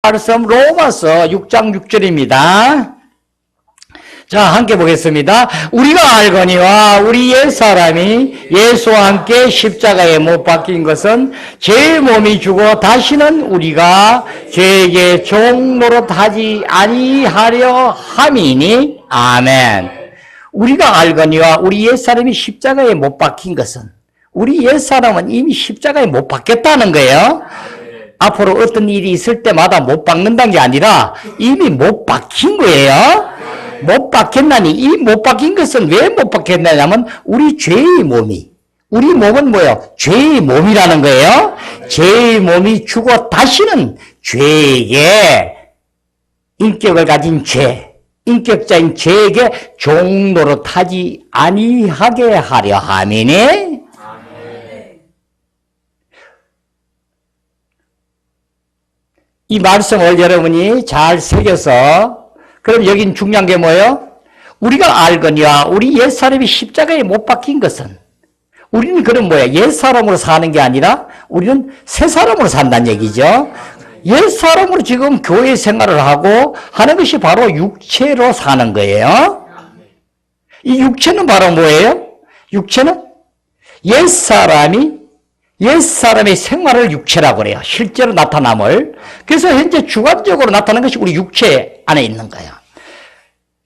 말씀 로마서 6장 6절입니다. 자, 함께 보겠습니다. 우리가 알거니와 우리 옛사람이 예수와 함께 십자가에 못 박힌 것은 제 몸이 죽어 다시는 우리가 죄에게 종노릇하지 아니하려 함이니. 아멘. 우리가 알거니와 우리 옛사람이 십자가에 못 박힌 것은, 우리 옛사람은 이미 십자가에 못 박혔다는 거예요. 앞으로 어떤 일이 있을 때마다 못 박는다는 게 아니라 이미 못 박힌 거예요. 못 박혔나니, 이 못 박힌 것은 왜 못 박혔냐면 우리 죄의 몸이, 우리 몸은 뭐예요? 죄의 몸이라는 거예요. 죄의 몸이 죽어 다시는 죄에게, 인격을 가진 죄, 인격자인 죄에게 종노릇하지 아니하게 하려 함이니. 이 말씀을 여러분이 잘 새겨서, 그럼 여긴 중요한 게 뭐예요? 우리가 알거니와 우리 옛사람이 십자가에 못 박힌 것은, 우리는 그럼 뭐예요? 옛사람으로 사는 게 아니라 우리는 새사람으로 산다는 얘기죠. 옛사람으로 지금 교회 생활을 하고 하는 것이 바로 육체로 사는 거예요. 이 육체는 바로 뭐예요? 육체는 옛사람의 생활을 육체라고 그래요. 실제로 나타남을. 그래서 현재 주관적으로 나타나는 것이 우리 육체 안에 있는 거예요.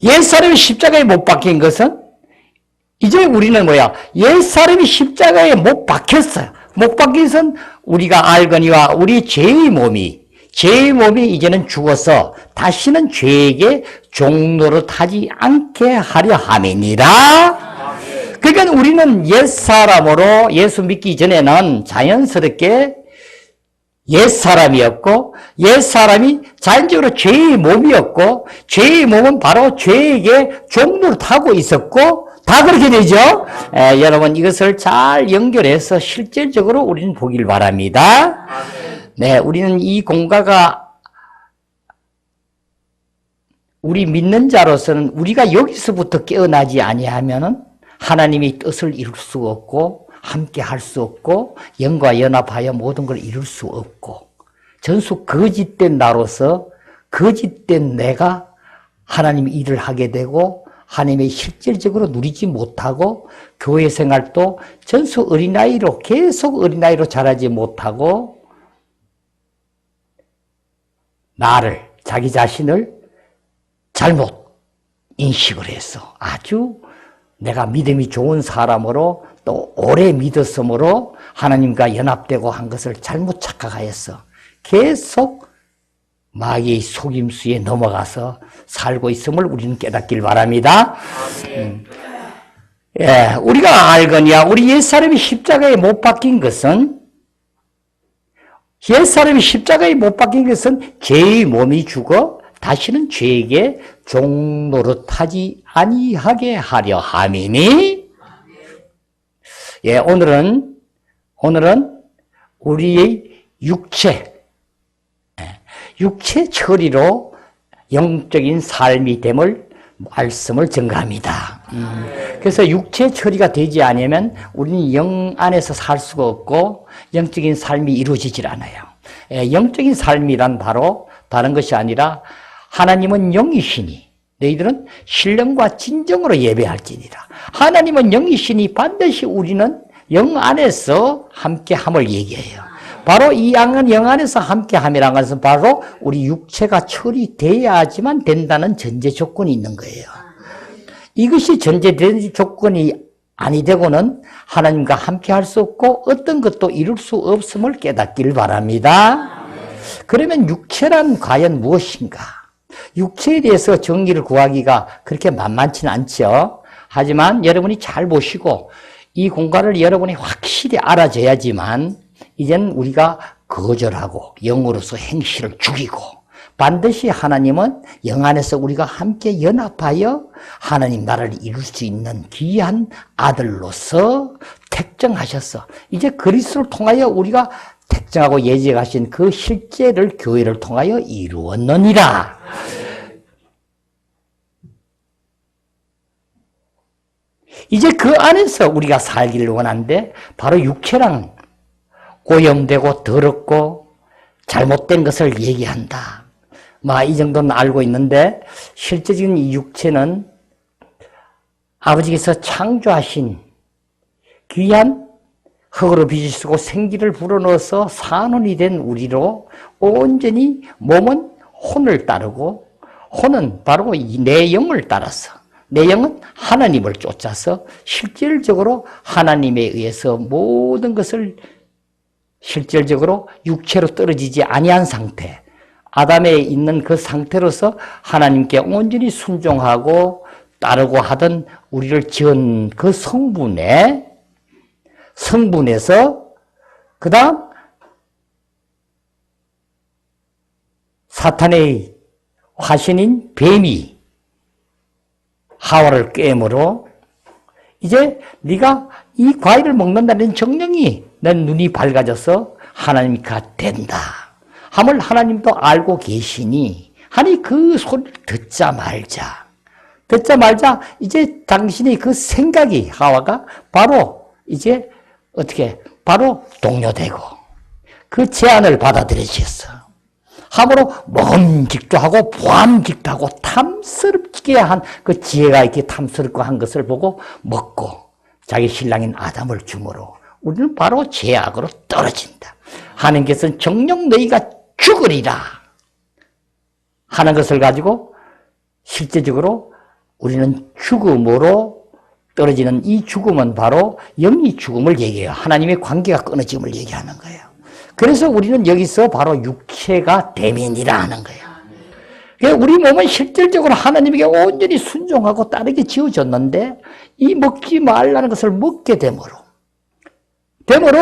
옛사람이 십자가에 못 박힌 것은, 이제 우리는 뭐야? 옛사람이 십자가에 못 박혔어요. 못 박힌 것은 우리가 알거니와 우리 죄의 몸이 이제는 죽어서 다시는 죄에게 종노릇하지 않게 하려 함이니라. 그러니까 우리는 옛사람으로 예수 믿기 전에는 자연스럽게 옛사람이었고, 옛사람이 자연적으로 죄의 몸이었고, 죄의 몸은 바로 죄에게 종노릇하고 있었고, 다 그렇게 되죠. 여러분 이것을 잘 연결해서 실질적으로 우리는 보길 바랍니다. 네, 우리는 이 공과가 우리 믿는 자로서는 우리가 여기서부터 깨어나지 아니하면은 하나님의 뜻을 이룰 수 없고, 함께 할 수 없고, 영과 연합하여 모든 걸 이룰 수 없고, 전수 거짓된 나로서 거짓된 내가 하나님의 일을 하게 되고, 하나님의 실질적으로 누리지 못하고, 교회 생활도 전수 어린아이로, 계속 어린아이로 자라지 못하고, 자기 자신을 잘못 인식을 해서 아주 내가 믿음이 좋은 사람으로 또 오래 믿었으므로 하나님과 연합되고 한 것을 잘못 착각하였어. 계속 마귀의 속임수에 넘어가서 살고 있음을 우리는 깨닫길 바랍니다. 우리가 알거니와 우리 옛사람이 십자가에 못 박힌 것은, 옛사람이 십자가에 못 박힌 것은 죄의 몸이 죽어 다시는 죄에게 종노릇하지 아니하게 하려 함이니. 오늘은 우리의 육체 처리로 영적인 삶이 됨을 말씀을 증거합니다. 그래서 육체 처리가 되지 않으면 우리는 영 안에서 살 수가 없고 영적인 삶이 이루어지질 않아요. 영적인 삶이란 바로 다른 것이 아니라 하나님은 영이시니 너희들은 신령과 진정으로 예배할지니라. 하나님은 영이시니 반드시 우리는 영 안에서 함께함을 얘기해요. 바로 이 영 안에서 함께함이라는 것은 바로 우리 육체가 처리돼야지만 된다는 전제 조건이 있는 거예요. 이것이 전제된 조건이 아니 되고는 하나님과 함께할 수 없고 어떤 것도 이룰 수 없음을 깨닫기를 바랍니다. 그러면 육체란 과연 무엇인가? 육체에 대해서 정의를 구하기가 그렇게 만만치는 않죠. 하지만 여러분이 잘 보시고 이 공간을 여러분이 확실히 알아줘야지만 이제는 우리가 거절하고 영으로서 행실을 죽이고 반드시 하나님은 영 안에서 우리가 함께 연합하여 하나님 나라를 이룰 수 있는 귀한 아들로서 택정하셨어. 이제 그리스도를 통하여 우리가 택정하고 예정하신 그 실제를 교회를 통하여 이루었느니라. 이제 그 안에서 우리가 살기를 원하는데 바로 육체랑 오염되고 더럽고 잘못된 것을 얘기한다. 이 정도는 알고 있는데 실제적인 이 육체는 아버지께서 창조하신 귀한 흙으로 빚을 쓰고 생기를 불어넣어서 산원이 된 우리로 온전히 몸은 혼을 따르고 혼은 바로 내 영을 따라서 내 영은 하나님을 쫓아서 실질적으로 하나님에 의해서 모든 것을 실질적으로 육체로 떨어지지 아니한 상태, 아담에 있는 그 상태로서 하나님께 온전히 순종하고 따르고 하던 우리를 지은 그 성분에서 그 다음 사탄의 화신인 뱀이 하와를 꿰므로 이제 네가 이 과일을 먹는다는 정령이 내 눈이 밝아져서 하나님과 된다 함을 하나님도 알고 계시니 하니 그 소리를 듣자 말자 이제 당신의 그 생각이 하와가 바로 이제 어떻게 바로 동요되고 그 제안을 받아들여졌어. 함으로 먹음직도 하고 보암직도 하고 탐스럽게 한 그 지혜가 이렇게 탐스럽고 한 것을 보고 먹고 자기 신랑인 아담을 주므로 우리는 바로 죄악으로 떨어진다. 하나님께서는 정녕 너희가 죽으리라 하는 것을 가지고 실제적으로 우리는 죽음으로 떨어지는 이 죽음은 바로 영이 죽음을 얘기해요. 하나님의 관계가 끊어짐을 얘기하는 거예요. 그래서 우리는 여기서 바로 육체가 대면이라 하는 거예요. 우리 몸은 실질적으로 하나님에게 온전히 순종하고 따르게 지어졌는데 이 먹지 말라는 것을 먹게 되므로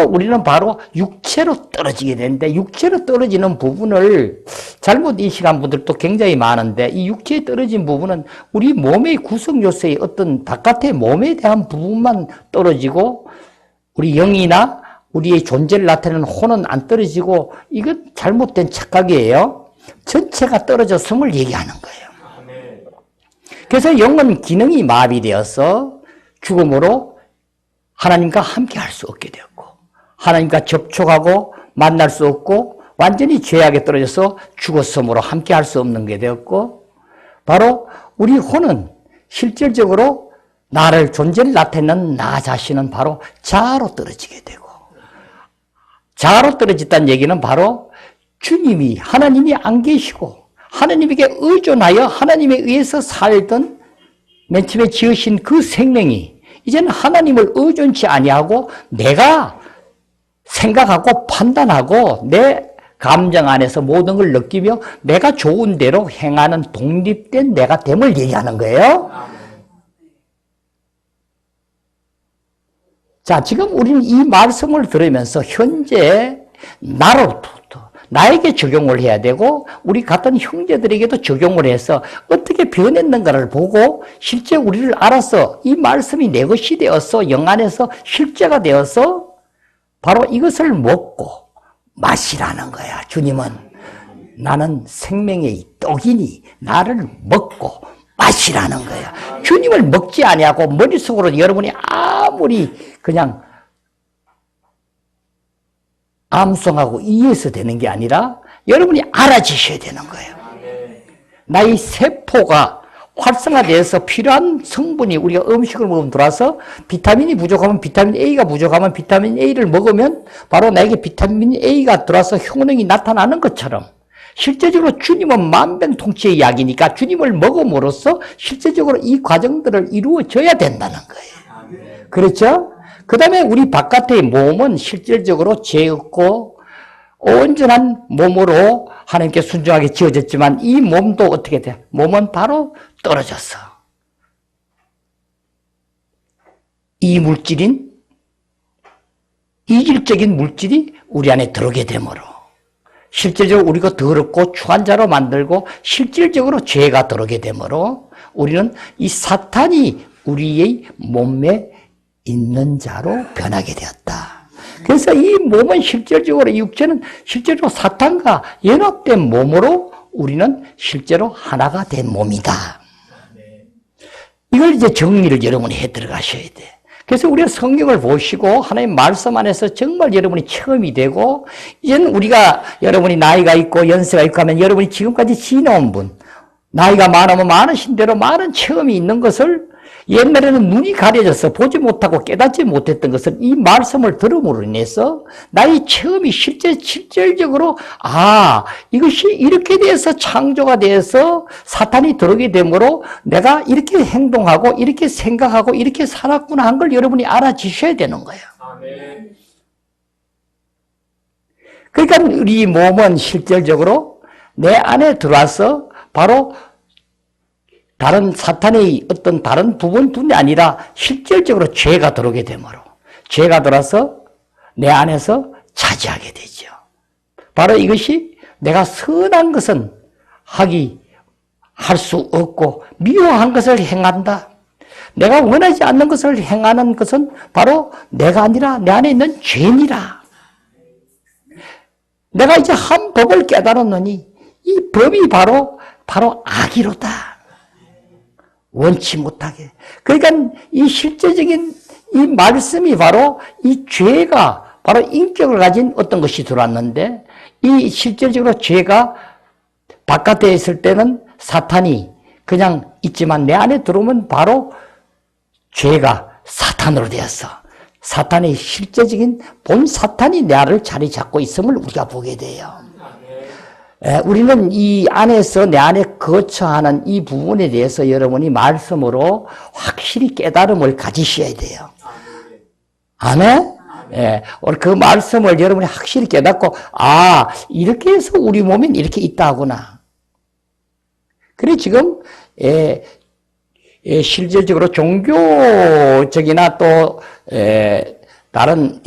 우리는 바로 육체로 떨어지게 되는데 육체로 떨어지는 부분을 잘못 인식한 분들도 굉장히 많은데 이 육체에 떨어진 부분은 우리 몸의 구성 요소의 어떤 바깥의 몸에 대한 부분만 떨어지고 우리 영이나 우리의 존재를 나타내는 혼은 안 떨어지고 이건 잘못된 착각이에요. 전체가 떨어졌음을 얘기하는 거예요. 그래서 영은 기능이 마비되어서 죽음으로 하나님과 함께 할 수 없게 되었고 하나님과 접촉하고 만날 수 없고 완전히 죄악에 떨어져서 죽었음으로 함께 할 수 없는 게 되었고 바로 우리 혼은 실질적으로 나를 존재를 나타내는 나 자신은 바로 자아로 떨어지게 되고 자아로 떨어졌다는 얘기는 바로 주님이 하나님이 안 계시고 하나님에게 의존하여 하나님에 의해서 살던 맨 처음에 지으신 그 생명이 이제는 하나님을 의존치 아니하고 내가 생각하고 판단하고 내 감정 안에서 모든 걸 느끼며 내가 좋은 대로 행하는 독립된 내가 됨을 얘기하는 거예요. 자, 지금 우리는 이 말씀을 들으면서 현재 나로부터 나에게 적용을 해야 되고 우리 같은 형제들에게도 적용을 해서 어떻게 변했는가를 보고 실제 우리를 알아서 이 말씀이 내 것이 되어서 영 안에서 실제가 되어서 바로 이것을 먹고 마시라는 거야. 주님은 나는 생명의 떡이니 나를 먹고 마시라는 거야. 주님을 먹지 아니하고 머릿속으로 여러분이 아무리 그냥 암송하고 이해해서 되는 게 아니라 여러분이 알아지셔야 되는 거예요. 나의 세포가 활성화되어서 필요한 성분이 우리가 음식을 먹으면 들어와서 비타민이 부족하면 비타민 A가 부족하면 비타민 A를 먹으면 바로 나에게 비타민 A가 들어와서 효능이 나타나는 것처럼 실제적으로 주님은 만병통치의 약이니까 주님을 먹음으로써 실제적으로 이 과정들을 이루어져야 된다는 거예요. 그렇죠? 그 다음에 우리 바깥의 몸은 실질적으로 죄 없고 온전한 몸으로 하나님께 순종하게 지어졌지만 이 몸도 어떻게 돼? 몸은 바로 떨어졌어. 이 물질인 이질적인 물질이 우리 안에 들어오게 되므로 실질적으로 우리가 더럽고 추한 자로 만들고 실질적으로 죄가 들어오게 되므로 우리는 이 사탄이 우리의 몸에 있는 자로 변하게 되었다. 그래서 이 몸은 실질적으로, 이 육체는 실제로 사탄과 연합된 몸으로 우리는 실제로 하나가 된 몸이다. 이걸 이제 정리를 여러분이 해 들어가셔야 돼. 그래서 우리가 성경을 보시고 하나님 말씀 안에서 정말 여러분이 체험이 되고, 이제는 우리가 여러분이 나이가 있고 연세가 있고 하면 여러분이 지금까지 지내온 분, 나이가 많으면 많으신 대로 많은 체험이 있는 것을, 옛날에는 눈이 가려져서 보지 못하고 깨닫지 못했던 것을 이 말씀을 들음으로 인해서 나의 체험이 실질적으로, 이것이 이렇게 돼서 창조가 돼서 사탄이 들어오게 되므로 내가 이렇게 행동하고 이렇게 생각하고 이렇게 살았구나 한 걸 여러분이 알아주셔야 되는 거예요. 아멘. 그러니까 우리 몸은 실질적으로 내 안에 들어와서 바로 다른 사탄의 어떤 다른 부분뿐이 아니라 실질적으로 죄가 들어오게 되므로, 죄가 들어서 내 안에서 차지하게 되죠. 바로 이것이 내가 선한 것은 할 수 없고 미워한 것을 행한다. 내가 원하지 않는 것을 행하는 것은 바로 내가 아니라 내 안에 있는 죄니라. 내가 이제 한 법을 깨달았느니 이 법이 바로 악이로다. 원치 못하게. 그러니까 이 실제적인 이 말씀이 바로 이 죄가 바로 인격을 가진 어떤 것이 들어왔는데, 이 실질적으로 죄가 바깥에 있을 때는 사탄이 그냥 있지만 내 안에 들어오면 바로 죄가 사탄으로 되어서 사탄의 실제적인 본 사탄이 내 안을 자리 잡고 있음을 우리가 보게 돼요. 우리는 이 안에서 내 안에 거처하는 이 부분에 대해서 여러분이 말씀으로 확실히 깨달음을 가지셔야 돼요. 아멘? 예, 그 말씀을 여러분이 확실히 깨닫고, 이렇게 해서 우리 몸엔 이렇게 있다 하구나. 그래, 지금, 실질적으로 종교적이나 또, 다른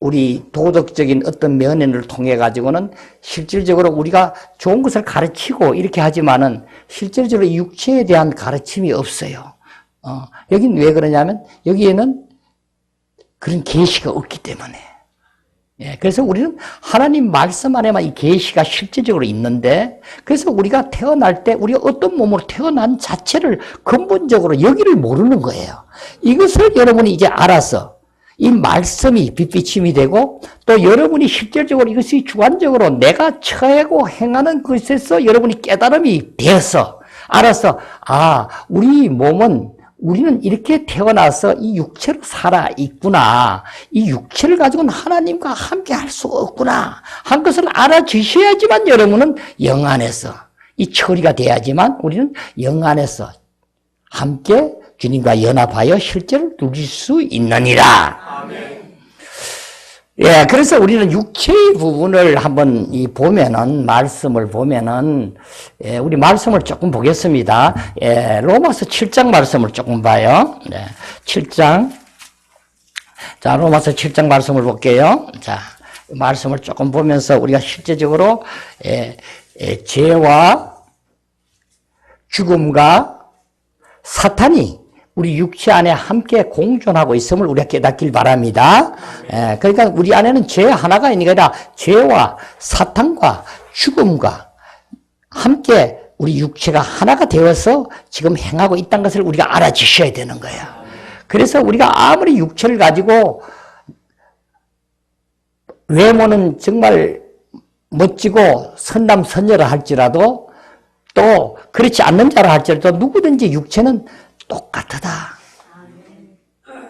우리 도덕적인 어떤 면을 통해 가지고는 실질적으로 우리가 좋은 것을 가르치고 이렇게 하지만은 실질적으로 육체에 대한 가르침이 없어요. 여긴 왜 그러냐면 여기에는 그런 계시가 없기 때문에. 그래서 우리는 하나님 말씀 안에만 이 계시가 실질적으로 있는데, 그래서 우리가 태어날 때 우리가 어떤 몸으로 태어난 자체를 근본적으로 여기를 모르는 거예요. 이것을 여러분이 이제 알아서 이 말씀이 빛비침이 되고, 또 여러분이 실질적으로 이것이 주관적으로 내가 처하고 행하는 것에서 여러분이 깨달음이 되어서 알아서, 우리 몸은 우리는 이렇게 태어나서 이 육체로 살아 있구나. 이 육체를 가지고는 하나님과 함께 할 수 없구나. 한 것을 알아주셔야지만 여러분은 영 안에서 이 처리가 돼야지만 우리는 영 안에서 함께 주님과 연합하여 실제를 누릴 수 있느니라. 아멘. 그래서 우리는 육체의 부분을 한번 보면은, 말씀을 보면은, 우리 말씀을 조금 보겠습니다. 로마서 7장 말씀을 조금 봐요. 7장. 자, 로마서 7장 말씀을 볼게요. 자, 말씀을 조금 보면서 우리가 실제적으로, 죄와 죽음과 사탄이 우리 육체 안에 함께 공존하고 있음을 우리가 깨닫길 바랍니다. 그러니까 우리 안에는 죄 하나가 있는 게 아니라 죄와 사탄과 죽음과 함께 우리 육체가 하나가 되어서 지금 행하고 있다는 것을 우리가 알아주셔야 되는 거예요. 그래서 우리가 아무리 육체를 가지고 외모는 정말 멋지고 선남선녀라 할지라도, 또 그렇지 않는 자라 할지라도 누구든지 육체는 똑같다.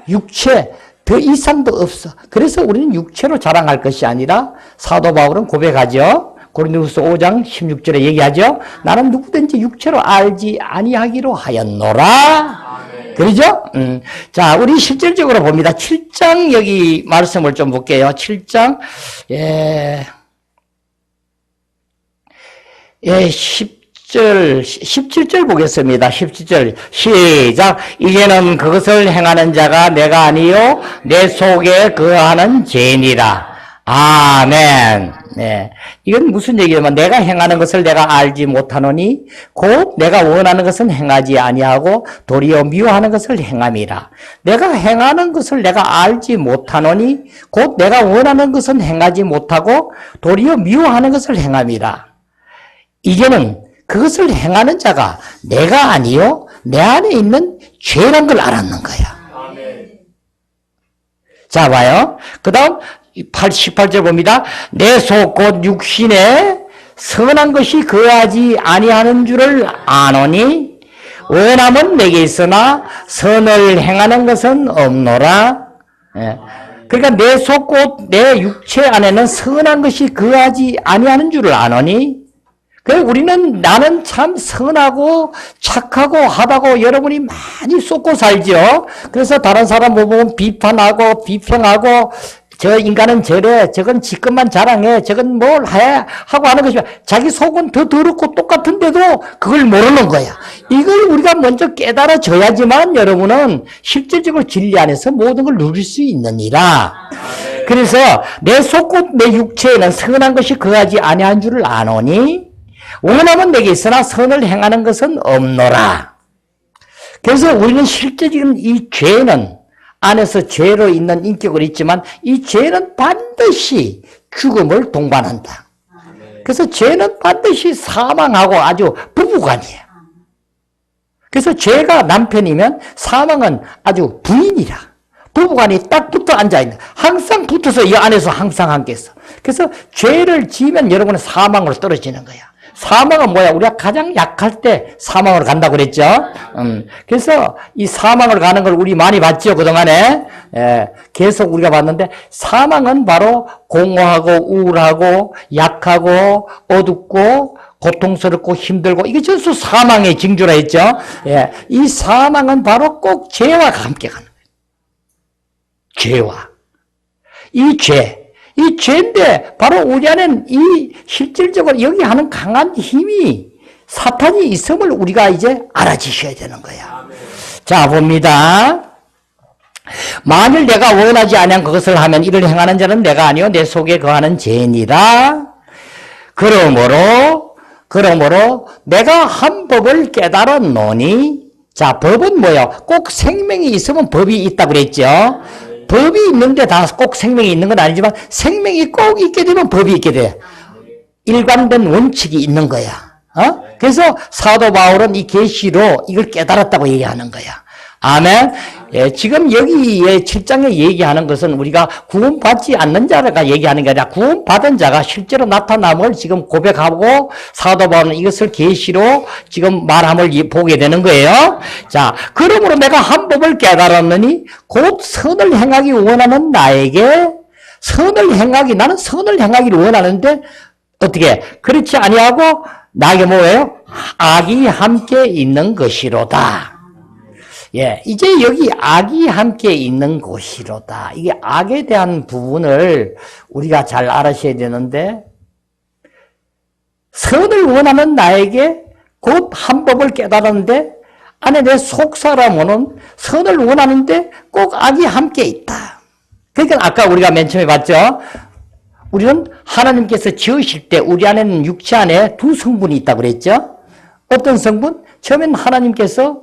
육체 더 이상도 없어. 그래서 우리는 육체로 자랑할 것이 아니라 사도 바울은 고백하죠. 고린도후서 5장 16절에 얘기하죠. 나는 누구든지 육체로 알지 아니하기로 하였노라. 그러죠? 자, 우리 실질적으로 봅니다. 7장 여기 말씀을 좀 볼게요. 7장 17절 보겠습니다. 17절 시작. 이제는 그것을 행하는 자가 내가 아니요 내 속에 거하는 죄니라. 아멘. 이건 무슨 얘기냐면, 내가 행하는 것을 내가 알지 못하노니 곧 내가 원하는 것은 행하지 아니하고 도리어 미워하는 것을 행함이라. 내가 행하는 것을 내가 알지 못하노니 곧 내가 원하는 것은 행하지 못하고 도리어 미워하는 것을 행함이라. 이제는 그것을 행하는 자가 내가 아니요 내 안에 있는 죄란 걸 알았는 거야. 자, 봐요. 그 다음, 18절 봅니다. 내 속 곧 육신에 선한 것이 거하지 아니하는 줄을 아노니, 원함은 내게 있으나 선을 행하는 것은 없노라. 예. 그러니까 내 속 곧 내 육체 안에는 선한 것이 거하지 아니하는 줄을 아노니, 그래서 우리는 나는 참 선하고 착하고 하다고 여러분이 많이 쏟고 살죠. 그래서 다른 사람 보면 비판하고 비평하고 저 인간은 저래, 저건 지 것만 자랑해, 저건 뭘 해 하고 하는 것이면 자기 속은 더 더럽고 똑같은데도 그걸 모르는 거야. 이걸 우리가 먼저 깨달아줘야지만 여러분은 실질적으로 진리 안에서 모든 걸 누릴 수 있느니라. 그래서 내 속곧 내 육체에는 선한 것이 거하지 아니한 줄을 아노니, 원함은 내게 있으나 선을 행하는 것은 없노라. 그래서 우리는 실제적인 이 죄는 안에서 죄로 있는 인격은 있지만 이 죄는 반드시 죽음을 동반한다. 그래서 죄는 반드시 사망하고 아주 부부간이에요. 그래서 죄가 남편이면 사망은 아주 부인이라. 부부간이 딱 붙어 앉아있는, 항상 붙어서 이 안에서 항상 함께 있어. 그래서 죄를 지으면 여러분은 사망으로 떨어지는 거야. 사망은 뭐야? 우리가 가장 약할 때 사망으로 간다고 그랬죠? 그래서 이 사망을 가는 걸 우리 많이 봤죠, 그동안에? 예, 계속 우리가 봤는데, 사망은 바로 공허하고 우울하고 약하고 어둡고 고통스럽고 힘들고, 이게 전부 사망의 징조라 했죠? 예, 이 사망은 바로 꼭 죄와 함께 가는 거예요. 죄와. 이 죄인데 바로 우리 안에는 이 실질적으로 여기 하는 강한 힘이 사탄이 있음을 우리가 이제 알아주셔야 되는 거야. 자, 봅니다. 만일 내가 원하지 아니한 그것을 하면 이를 행하는 자는 내가 아니요 내 속에 거하는 죄니라. 그러므로 내가 한 법을 깨달았노니, 자, 법은 뭐예요? 꼭 생명이 있으면 법이 있다고 그랬죠. 법이 있는데 다 꼭 생명이 있는 건 아니지만 생명이 꼭 있게 되면 법이 있게 돼. 일관된 원칙이 있는 거야. 그래서 사도 바울은 이 계시로 이걸 깨달았다고 얘기하는 거야. 아멘. 예, 지금 여기에 7장에 얘기하는 것은 우리가 구원받지 않는 자가 얘기하는 게 아니라 구원받은 자가 실제로 나타남을 지금 고백하고 사도 바울은 이것을 계시로 지금 말함을 보게 되는 거예요. 자, 그러므로 내가 한 법을 깨달았느니 곧 선을 행하기 원하는 나에게 나는 선을 행하기를 원하는데 어떻게? 그렇지 아니하고 나에게 뭐예요? 악이 함께 있는 것이로다. 예, 이제 여기 악이 함께 있는 곳이로다. 이게 악에 대한 부분을 우리가 잘 알아셔야 되는데, 선을 원하는 나에게 곧 한 법을 깨달았는데, 안에 내 속사람은 선을 원하는데 꼭 악이 함께 있다. 그러니까 아까 우리가 맨 처음에 봤죠? 우리는 하나님께서 지으실 때 우리 안에는 육체 안에 두 성분이 있다고 그랬죠? 어떤 성분? 처음엔 하나님께서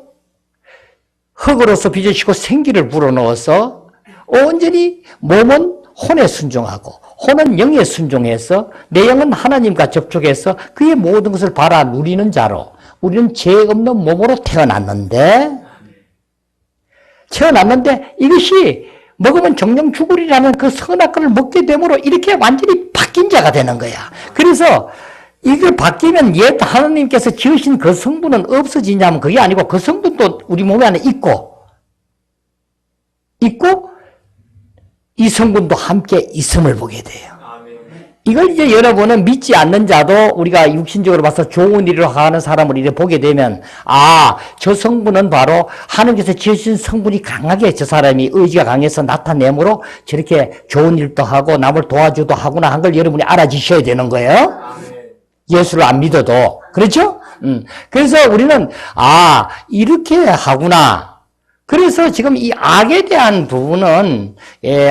흙으로서 빚으시고 생기를 불어넣어서 온전히 몸은 혼에 순종하고 혼은 영에 순종해서 내 영은 하나님과 접촉해서 그의 모든 것을 바라 누리는 자로 우리는 죄 없는 몸으로 태어났는데 이것이 먹으면 정령 죽으리라는 그 선악과를 먹게 되므로 이렇게 완전히 바뀐 자가 되는 거야. 그래서 이걸 바뀌면 옛 하나님께서 지으신 그 성분은 없어지냐면 그게 아니고 그 성분도 우리 몸 안에 있고 이 성분도 함께 있음을 보게 돼요. 이걸 이제 여러분은 믿지 않는 자도 우리가 육신적으로 봐서 좋은 일을 하는 사람을 이렇게 보게 되면 저 성분은 바로 하나님께서 지으신 성분이 강하게 저 사람이 의지가 강해서 나타내므로 저렇게 좋은 일도 하고 남을 도와주도 하구나 한 걸 여러분이 알아주셔야 되는 거예요. 예수를 안 믿어도. 그렇죠? 그래서 우리는, 이렇게 하구나. 그래서 지금 이 악에 대한 부분은,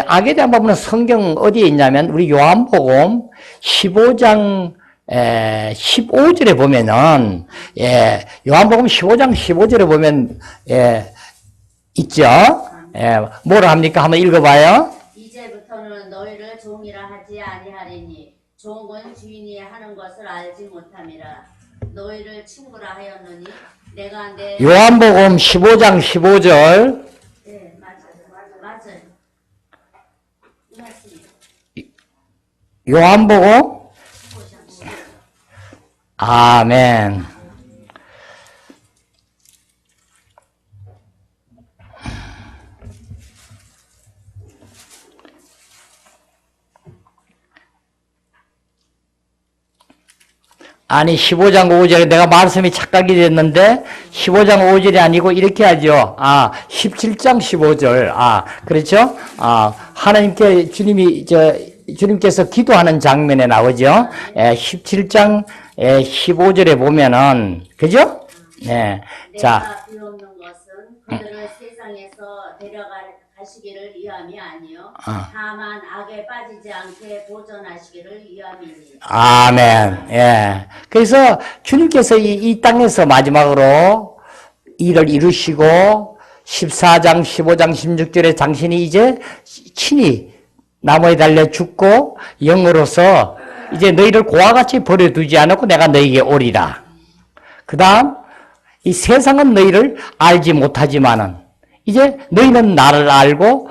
악에 대한 부분은 성경 어디에 있냐면, 우리 요한복음 15장, 15절에 보면은, 요한복음 15장 15절에 보면, 있죠? 뭐라 합니까? 한번 읽어봐요. 이제부터는 너희를 종이라 하지 아니하리니, 종은 주인이 하는 것을 알지 못함이라. 너희를 친구라 하였느니 내가 내 요한복음 15장 15절. 네, 맞아요. 이 말씀이 요한복음. 아멘. 아니 15장 5절에 내가 말씀이 착각이 됐는데 15장 5절이 아니고 이렇게 하죠. 17장 15절. 그렇죠? 하나님께 주님께서 기도하는 장면에 나오죠. 17장 15절에 보면은 그죠? 네. 자. 내가 비옵는 것은 그들을 세상에서 데려가시기를 위함이 아니요 다만 악에 빠지지 않게 보존하시기를 위함이니. 아멘. 예. 그래서 주님께서 이 땅에서 마지막으로 일을 이루시고 14장, 15장, 16절에 당신이 이제 친히 나무에 달려 죽고 영으로서 이제 너희를 고와 같이 버려두지 않고 내가 너희에게 오리라. 그 다음 이 세상은 너희를 알지 못하지만은 이제 너희는 나를 알고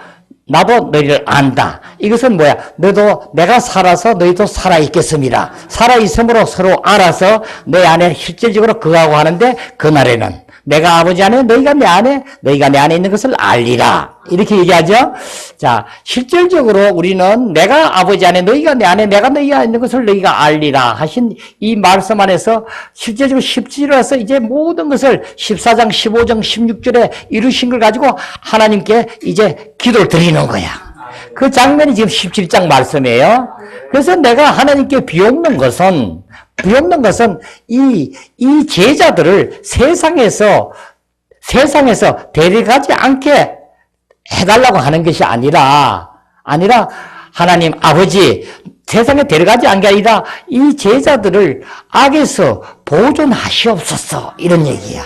나도 너희를 안다. 이것은 뭐야? 너도 내가 살아서 너희도 살아있겠습니다. 살아있으므로 서로 알아서 내 안에 실질적으로 거하고 하는데 그날에는 내가 아버지 안에 너희가 내 안에 너희가 내 안에 있는 것을 알리라. 이렇게 얘기하죠. 자, 실질적으로 우리는 내가 아버지 안에 너희가 내 안에 내가 너희 안에 있는 것을 너희가 알리라 하신 이 말씀 안에서 실질적으로 17절에서 이제 모든 것을 14장 15장 16절에 이루신 걸 가지고 하나님께 이제 기도를 드리는 거야. 그 장면이 지금 17장 말씀이에요. 그래서 내가 하나님께 비옵는 것은 이 제자들을 세상에서 데려가지 않게 해달라고 하는 것이 아니라 하나님 아버지 세상에 데려가지 않게 아니라 이 제자들을 악에서 보존하시옵소서 이런 얘기야.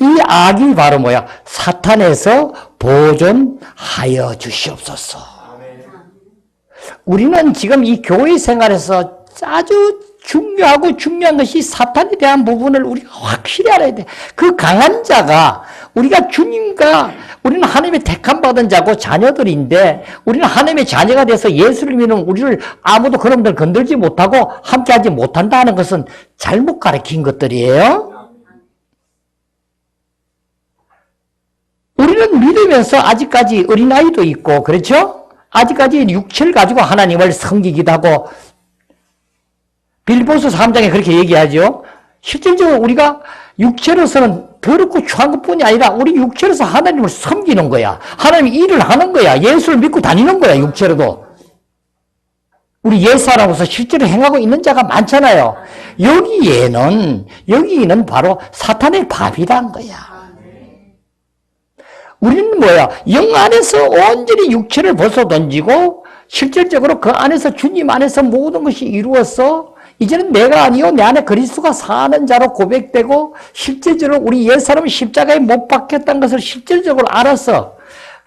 이 악이 바로 뭐야? 사탄에서 보존하여 주시옵소서. 우리는 지금 이 교회 생활에서 아주 중요한 것이 사탄에 대한 부분을 우리가 확실히 알아야 돼. 그 강한 자가 우리가 우리는 하나님의 택함 받은 자고 자녀들인데 우리는 하나님의 자녀가 돼서 예수를 믿는 우리를 아무도 그놈들 건들지 못하고 함께하지 못한다 하는 것은 잘못 가르친 것들이에요. 우리는 믿으면서 아직까지 어린아이도 있고 그렇죠? 아직까지 육체를 가지고 하나님을 섬기기도 하고 빌보서 3장에 그렇게 얘기하죠. 실질적으로 우리가 육체로서는 더럽고 추한 것뿐이 아니라 우리 육체로서 하나님을 섬기는 거야. 하나님 일을 하는 거야. 예수를 믿고 다니는 거야. 육체로도. 우리 옛사람으로서 실제로 행하고 있는 자가 많잖아요. 여기는 바로 사탄의 밥이란 거야. 우리는 뭐야? 영 안에서 온전히 육체를 벗어던지고 실질적으로 그 안에서 주님 안에서 모든 것이 이루어서 이제는 내가 아니요 내 안에 그리스도가 사는 자로 고백되고 실질적으로 우리 옛사람은 십자가에 못 박혔다는 것을 실질적으로 알아서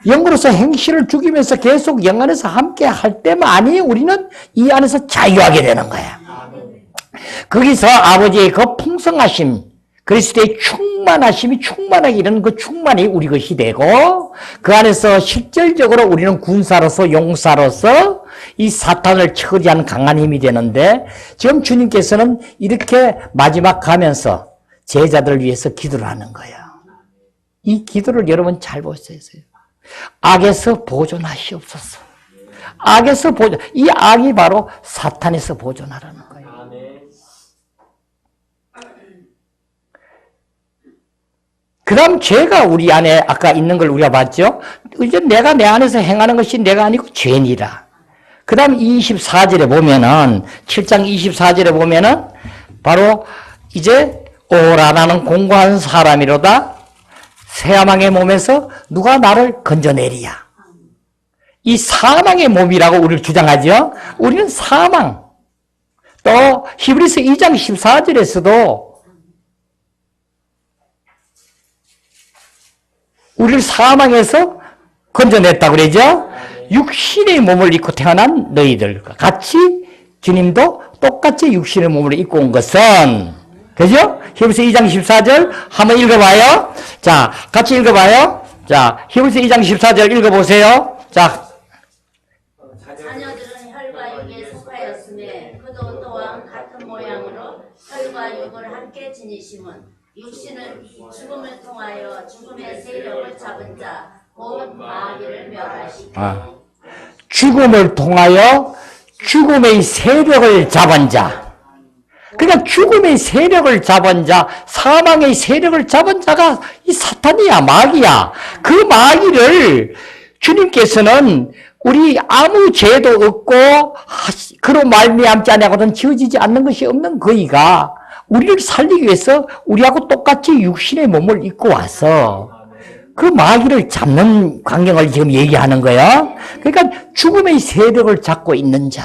영으로서 행실을 죽이면서 계속 영 안에서 함께 할 때만이 우리는 이 안에서 자유하게 되는 거야. 거기서 아버지의 그 풍성하심 그리스도의 충만하심이 충만하게 이르는 그 충만이 우리 것이 되고 그 안에서 실질적으로 우리는 군사로서 용사로서 이 사탄을 처리하는 강한 힘이 되는데 지금 주님께서는 이렇게 마지막 가면서 제자들을 위해서 기도를 하는 거야. 이 기도를 여러분 잘 보세요. 악에서 보존하시옵소서. 이 악이 바로 사탄에서 보존하라는 거예요. 그 다음 죄가 우리 안에 아까 있는 걸 우리가 봤죠. 이제 내가 내 안에서 행하는 것이 내가 아니고 죄니라. 그 다음 24절에 보면은 7장 24절에 보면은 바로 이제 오라 나는 공고한 사람이로다. 새하망의 몸에서 누가 나를 건져내리야. 이 사망의 몸이라고 우리를 주장하죠. 우리는 사망. 또 히브리서 2장 14절에서도 우리를 사망에서 건져냈다고 그러죠. 육신의 몸을 입고 태어난 너희들과 같이 주님도 똑같이 육신의 몸을 입고 온 것은 그죠? 히브리서 2장 14절 한번 읽어봐요. 자, 같이 읽어봐요. 자, 히브리서 2장 14절 읽어보세요. 자, 자녀들은 혈과 육에 속하였음에 그도 또한 같은 모양으로 혈과 육을 함께 지니심은 육신은 죽음을 통하여 죽음의 세력을 잡은 자 곧 마귀를 멸하시고 죽음을 통하여 죽음의 세력을 잡은 자. 그러니까 죽음의 세력을 잡은 자, 사망의 세력을 잡은 자가 이 사탄이야, 마귀야. 그 마귀를 주님께서는 우리 아무 죄도 없고 그로 말미암지 아니하고는 지어지지 않는 것이 없는 그이가 우리를 살리기 위해서 우리하고 똑같이 육신의 몸을 입고 와서 그 마귀를 잡는 광경을 지금 얘기하는 거예요. 그러니까 죽음의 세력을 잡고 있는 자.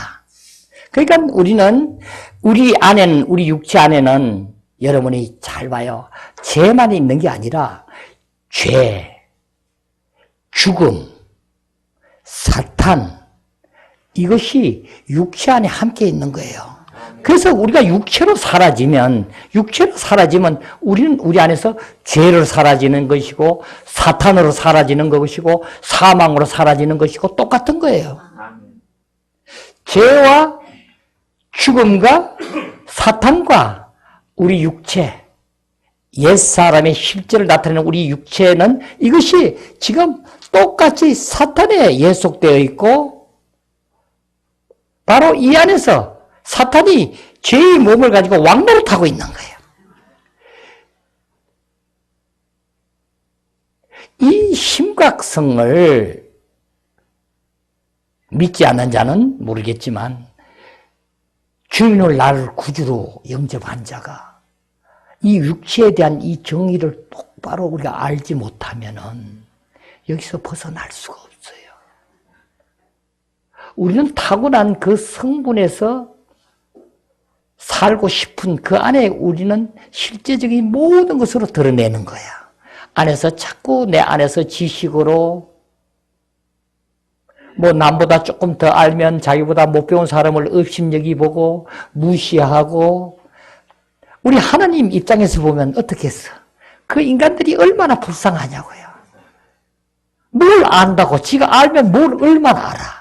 그러니까 우리는 우리 안에는, 우리 육체 안에는 여러분이 잘 봐요. 죄만 있는 게 아니라 죄, 죽음, 사탄, 이것이 육체 안에 함께 있는 거예요. 그래서 우리가 육체로 사라지면 우리는 우리 안에서 죄로 사라지는 것이고 사탄으로 사라지는 것이고 사망으로 사라지는 것이고 똑같은 거예요. 죄와 죽음과 사탄과 우리 육체, 옛사람의 실제를 나타내는 우리 육체는 이것이 지금 똑같이 사탄에 예속되어 있고 바로 이 안에서 사탄이 죄의 몸을 가지고 왕노릇하고 있는 거예요. 이 심각성을 믿지 않는 자는 모르겠지만 주인을 나를 구주로 영접한 자가 이 육체에 대한 이 정의를 똑바로 우리가 알지 못하면은 여기서 벗어날 수가 없어요. 우리는 타고난 그 성분에서 살고 싶은 그 안에 우리는 실제적인 모든 것으로 드러내는 거야. 안에서 자꾸 내 안에서 지식으로 뭐 남보다 조금 더 알면 자기보다 못 배운 사람을 업신여기 보고 무시하고 우리 하나님 입장에서 보면 어떻겠어? 그 인간들이 얼마나 불쌍하냐고요. 뭘 안다고 지가 알면 뭘 얼마나 알아.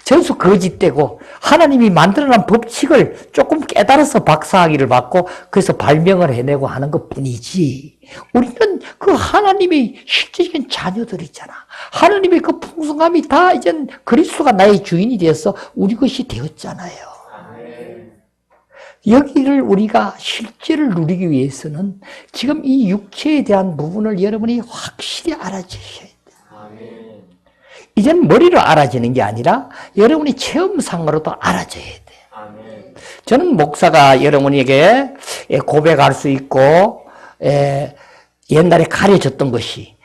전수 거짓되고 하나님이 만들어놓은 법칙을 조금 깨달아서 박사학위를 받고 그래서 발명을 해내고 하는 것뿐이지 우리는 그 하나님의 실질적인 자녀들이잖아. 하나님의 그 풍성함이 다 이젠 그리스도가 나의 주인이 되어서 우리 것이 되었잖아요. 여기를 우리가 실제를 누리기 위해서는 지금 이 육체에 대한 부분을 여러분이 확실히 알아주셔야 돼요. 이제는 머리로 알아지는 게 아니라 여러분이 체험상으로도 알아줘야 돼요. 저는 목사가 여러분에게 고백할 수 있고 옛날에 가려졌던 것이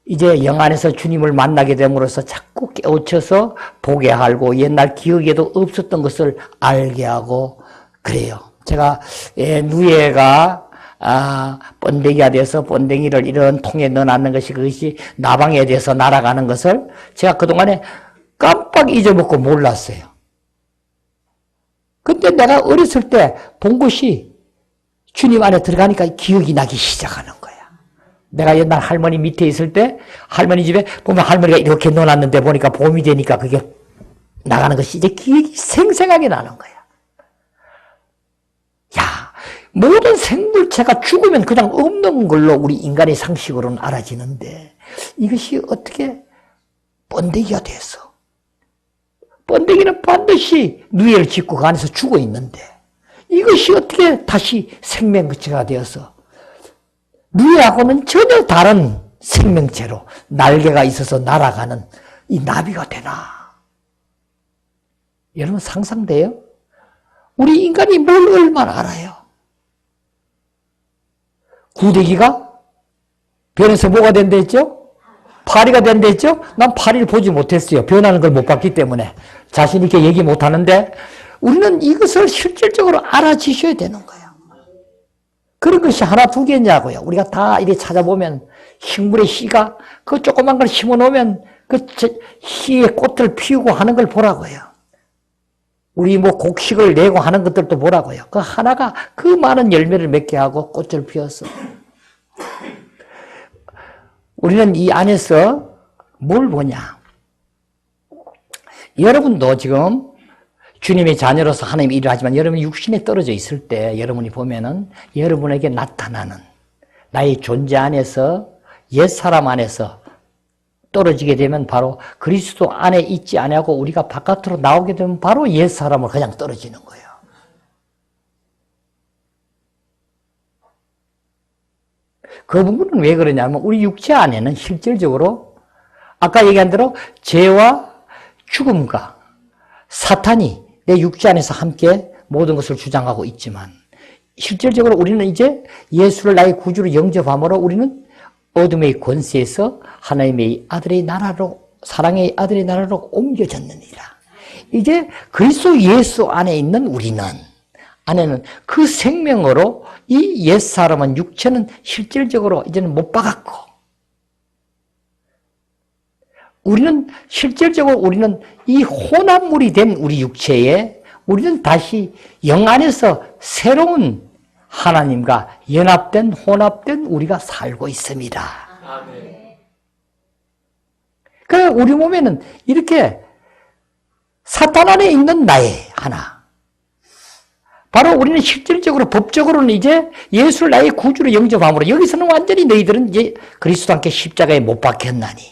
이제 영 안에서 주님을 만나게 됨으로써 자꾸 깨우쳐서 보게 하고 옛날 기억에도 없었던 것을 알게 하고 그래요. 제가 누에가 번데기가 돼서 번데기를 이런 통에 넣어놨는 것이 그것이 나방에 대해서 날아가는 것을 제가 그동안에 깜빡 잊어먹고 몰랐어요. 근데 내가 어렸을 때 본 것이 주님 안에 들어가니까 기억이 나기 시작하는 거야. 내가 옛날 할머니 밑에 있을 때 할머니 집에 보면 할머니가 이렇게 넣어놨는데 보니까 봄이 되니까 그게 나가는 것이 이제 기억이 생생하게 나는 거야. 야, 모든 생물체가 죽으면 그냥 없는 걸로 우리 인간의 상식으로는 알아지는데 이것이 어떻게 번데기가 돼서 번데기는 반드시 누에를 짓고 그 안에서 죽어 있는데 이것이 어떻게 다시 생명체가 되어서 누에하고는 전혀 다른 생명체로 날개가 있어서 날아가는 이 나비가 되나? 여러분 상상돼요? 우리 인간이 뭘 얼마나 알아요? 구데기가 변해서 뭐가 된다 했죠? 파리가 된다 했죠? 난 파리를 보지 못했어요. 변하는 걸 못 봤기 때문에. 자신 있게 얘기 못 하는데 우리는 이것을 실질적으로 알아주셔야 되는 거예요. 그런 것이 하나 두 개냐고요. 우리가 다 이렇게 찾아보면 식물의 씨가 그 조그만 걸 심어 놓으면 그 씨의 꽃을 피우고 하는 걸 보라고요. 우리 뭐 곡식을 내고 하는 것들도 보라고요. 그 하나가 그 많은 열매를 맺게 하고 꽃을 피워서. 우리는 이 안에서 뭘 보냐? 여러분도 지금 주님의 자녀로서 하나님 일을 하지만 여러분이 육신에 떨어져 있을 때 여러분이 보면은 여러분에게 나타나는 나의 존재 안에서 옛사람 안에서 떨어지게 되면 바로 그리스도 안에 있지 아니하고 우리가 바깥으로 나오게 되면 바로 옛사람을 그냥 떨어지는 거예요. 그 부분은 왜 그러냐면 우리 육체 안에는 실질적으로 아까 얘기한 대로 죄와 죽음과 사탄이 내 육체 안에서 함께 모든 것을 주장하고 있지만 실질적으로 우리는 이제 예수를 나의 구주로 영접함으로 우리는 어둠의 권세에서 하나님의 아들의 나라로 사랑의 아들의 나라로 옮겨졌느니라. 이제 그리스도 예수 안에 있는 우리는 안에는 그 생명으로 이 옛사람은 육체는 실질적으로 이제는 못 박았고 우리는 실질적으로 우리는 이 혼합물이 된 우리 육체에 우리는 다시 영 안에서 새로운 하나님과 연합된 혼합된 우리가 살고 있습니다. 그래 우리 몸에는 이렇게 사탄 안에 있는 나의 하나 바로 우리는 실질적으로 법적으로는 이제 예수를 나의 구주로 영접함으로 여기서는 완전히 너희들은 이제 그리스도와 함께 십자가에 못 박혔나니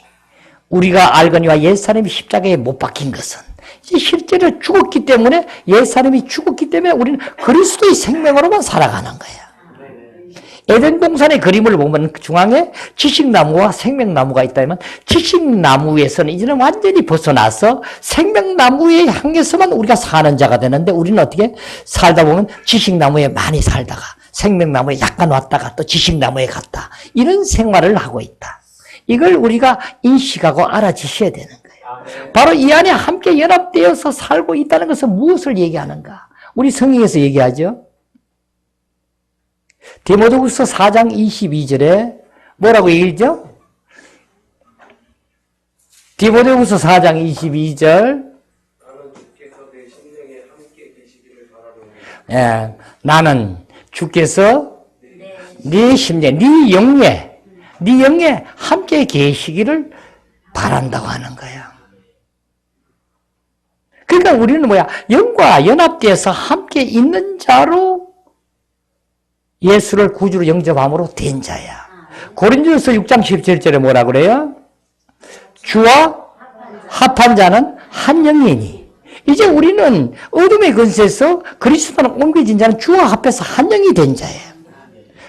우리가 알거니와 옛사람이 십자가에 못 박힌 것은 이제 실제로 죽었기 때문에 옛사람이 죽었기 때문에 우리는 그리스도의 생명으로만 살아가는 거예요. 에덴 동산의 그림을 보면 중앙에 지식나무와 생명나무가 있다면 지식나무에서는 이제는 완전히 벗어나서 생명나무에 향해서만 우리가 사는 자가 되는데 우리는 어떻게 살다 보면 지식나무에 많이 살다가 생명나무에 약간 왔다가 또 지식나무에 갔다 이런 생활을 하고 있다. 이걸 우리가 인식하고 알아주셔야 되는 거예요. 바로 이 안에 함께 연합되어서 살고 있다는 것은 무엇을 얘기하는가? 우리 성경에서 얘기하죠. 디모데후서 4장 22절에 뭐라고 얘기했죠? 디모데후서 4장 22절 나는 주께서 내 심령에 함께 계시기를 바라노니 예, 나는 주께서 네 심령, 네 영에 함께 계시기를 바란다고 하는 거야. 그러니까 우리는 뭐야? 영과 연합되어서 함께 있는 자로 예수를 구주로 영접함으로 된 자야. 고린도후서 6장 17절에 뭐라 그래요? 주와 합한 자는 한 영이니. 이제 우리는 어둠의 근세에서 그리스도로 옮겨진 자는 주와 합해서 한 영이 된 자예요.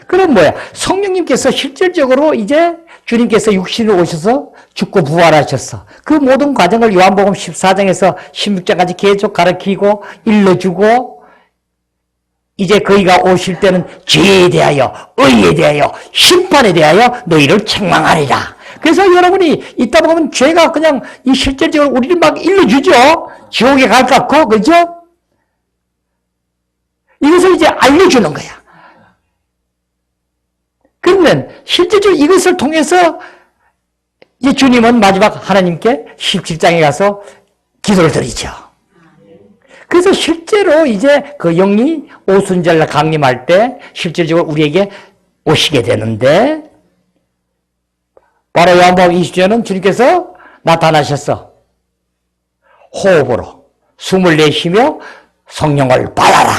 그럼 뭐야? 성령님께서 실질적으로 이제 주님께서 육신으로 오셔서 죽고 부활하셨어. 그 모든 과정을 요한복음 14장에서 16장까지 계속 가르치고 일러주고 이제 그이가 오실 때는 죄에 대하여, 의에 대하여, 심판에 대하여 너희를 책망하리라. 그래서 여러분이 있다 보면 죄가 그냥 이 실질적으로 우리를 막 일러주죠. 지옥에 갈 것 같고, 그죠? 이것을 이제 알려주는 거야. 그러면 실질적으로 이것을 통해서 이 주님은 마지막 하나님께 17장에 가서 기도를 드리죠. 그래서 실제로 이제 그 영이 오순절날 강림할 때 실질적으로 우리에게 오시게 되는데 바로 요한복음 20절은 주님께서 나타나셔서 호흡으로 숨을 내쉬며 성령을 받아라.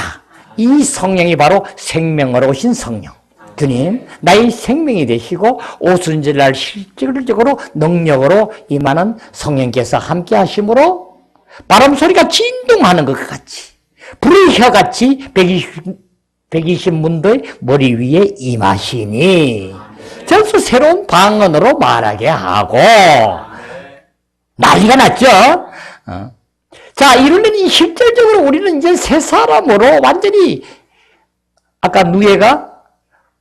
이 성령이 바로 생명으로 오신 성령. 주님, 나의 생명이 되시고 오순절날 실질적으로 능력으로 임하는 성령께서 함께 하심으로 바람 소리가 진동하는 것 같이 불의 혀같이 120문도의 머리 위에 임하시니 저서 새로운 방언으로 말하게 하고 난리가 났죠. 자, 이러면 이 실질적으로 우리는 이제 새 사람으로 완전히 아까 누에가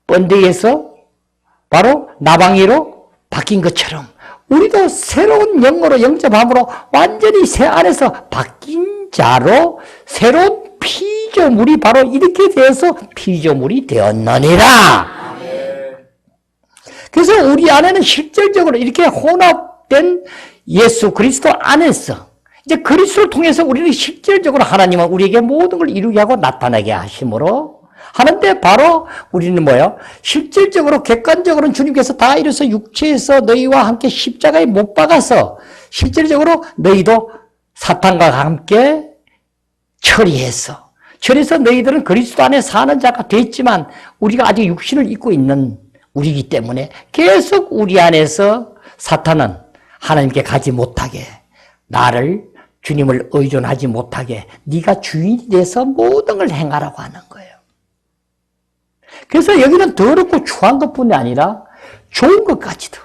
번데기에서 바로 나방이로 바뀐 것처럼 우리도 새로운 영으로 영접함으로 완전히 새 안에서 바뀐 자로 새로운 피조물이 바로 이렇게 되어서 피조물이 되었느니라. 그래서 우리 안에는 실질적으로 이렇게 혼합된 예수 그리스도 안에서 이제 그리스도를 통해서 우리는 실질적으로 하나님은 우리에게 모든 걸 이루게 하고 나타나게 하심으로 하는데 바로 우리는 뭐예요? 실질적으로 객관적으로는 주님께서 다 이뤄서 육체에서 너희와 함께 십자가에 못 박아서 실질적으로 너희도 사탄과 함께 처리해서 너희들은 그리스도 안에 사는 자가 됐지만 우리가 아직 육신을 입고 있는 우리이기 때문에 계속 우리 안에서 사탄은 하나님께 가지 못하게 나를 주님을 의존하지 못하게 네가 주인이 돼서 모든 걸 행하라고 하는 거예요. 그래서 여기는 더럽고 추한 것뿐이 아니라 좋은 것까지도.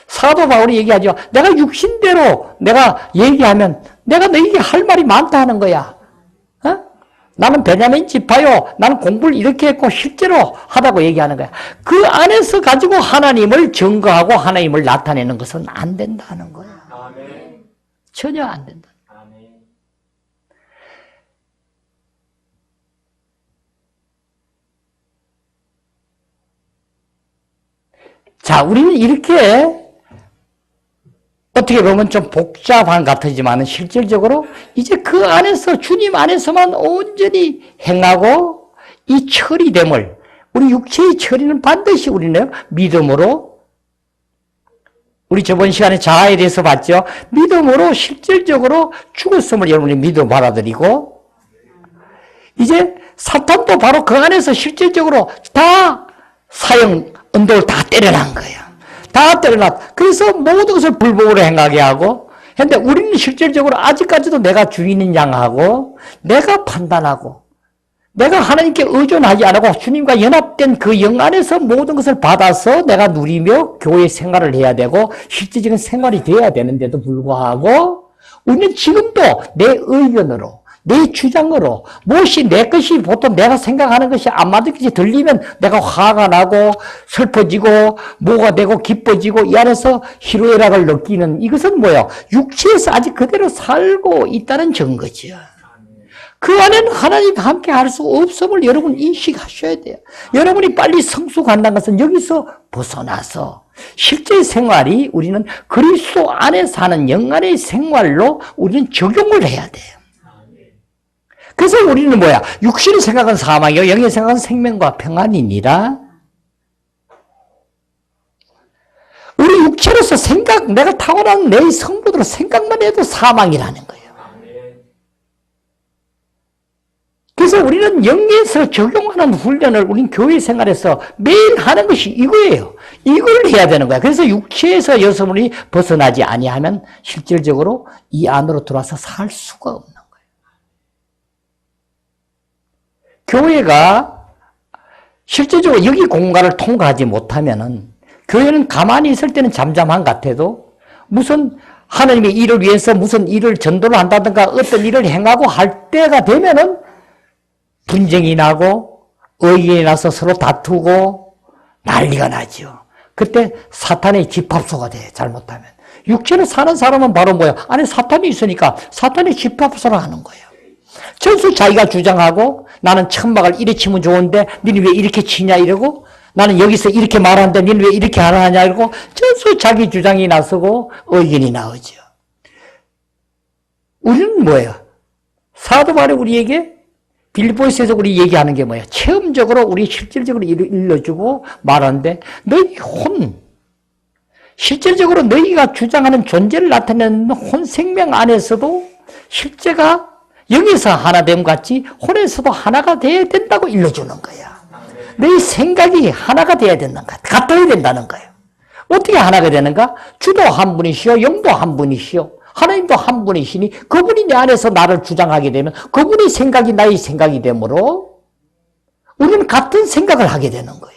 사도 바울이 얘기하죠. 내가 육신대로 내가 얘기하면 내가 너에게 할 말이 많다 하는 거야. 어? 나는 베냐민 지파요. 나는 공부를 이렇게 했고 실제로 하다고 얘기하는 거야. 그 안에서 가지고 하나님을 증거하고 하나님을 나타내는 것은 안 된다는 거야. 아멘. 전혀 안 된다. 아멘. 자, 우리는 이렇게 어떻게 보면 좀 복잡한 것 같지만 실질적으로 이제 그 안에서 주님 안에서만 온전히 행하고 이 처리됨을 우리 육체의 처리는 반드시 우리는 믿음으로 우리 저번 시간에 자아에 대해서 봤죠. 믿음으로 실질적으로 죽었음을 여러분이 믿음 받아들이고 이제 사탄도 바로 그 안에서 실질적으로 다 사형 언도를 다 때려난 거예요. 다 때려놨. 그래서 모든 것을 불법으로 행하게 하고 근데 우리는 실질적으로 아직까지도 내가 주인인 양하고 내가 판단하고 내가 하나님께 의존하지 않고 주님과 연합된 그 영 안에서 모든 것을 받아서 내가 누리며 교회 생활을 해야 되고 실질적인 생활이 돼야 되는데도 불구하고 우리는 지금도 내 의견으로 내 주장으로 무엇이 내 것이 보통 내가 생각하는 것이 안 맞는 것이 들리면 내가 화가 나고 슬퍼지고 뭐가 되고 기뻐지고 이 안에서 희로애락을 느끼는 이것은 뭐예요? 육체에서 아직 그대로 살고 있다는 증거죠. 그 안에는 하나님과 함께 할 수 없음을 여러분 인식하셔야 돼요. 여러분이 빨리 성숙한다는 것은 여기서 벗어나서 실제 생활이 우리는 그리스도 안에 사는 영안의 생활로 우리는 적용을 해야 돼요. 그래서 우리는 뭐야? 육신의 생각은 사망이요 영의 생각은 생명과 평안이니라. 우리 육체로서 생각, 내가 타고난 내 성부대로 생각만 해도 사망이라는 거예요. 그래서 우리는 영에서 적용하는 훈련을 우리는 교회 생활에서 매일 하는 것이 이거예요. 이걸 해야 되는 거야. 그래서 육체에서 여러분이 벗어나지 아니하면 실질적으로 이 안으로 들어와서 살 수가 없는 거예요. 교회가 실질적으로 여기 공간을 통과하지 못하면은 교회는 가만히 있을 때는 잠잠한 것 같아도 무슨 하나님의 일을 위해서 무슨 일을 전도를 한다든가 어떤 일을 행하고 할 때가 되면은 분쟁이 나고 의견이 나서 서로 다투고 난리가 나죠. 그때 사탄의 집합소가 돼. 잘못하면. 육체로 사는 사람은 바로 뭐예요? 안에 사탄이 있으니까 사탄의 집합소를 하는 거예요. 전수 자기가 주장하고 나는 천막을 이래 치면 좋은데 너는 왜 이렇게 치냐 이러고 나는 여기서 이렇게 말하는데 너는 왜 이렇게 하냐 이러고 전수 자기 주장이 나서고 의견이 나오죠. 우리는 뭐예요? 사도 바울이 우리에게 빌립보서에서 우리 얘기하는 게 뭐야? 체험적으로 우리 실질적으로 일러주고 말하는데 너희 실질적으로 너희가 주장하는 존재를 나타내는 혼 생명 안에서도 실제가 영에서 하나됨 같이 혼에서도 하나가 돼야 된다고 일러주는 거야. 너희 생각이 하나가 돼야 된다는 거야. 같아야 된다는 거예요. 어떻게 하나가 되는가? 주도 한 분이시오, 영도 한 분이시오. 하나님도 한 분이시니 그분이 내 안에서 나를 주장하게 되면 그분의 생각이 나의 생각이 되므로 우리는 같은 생각을 하게 되는 거예요.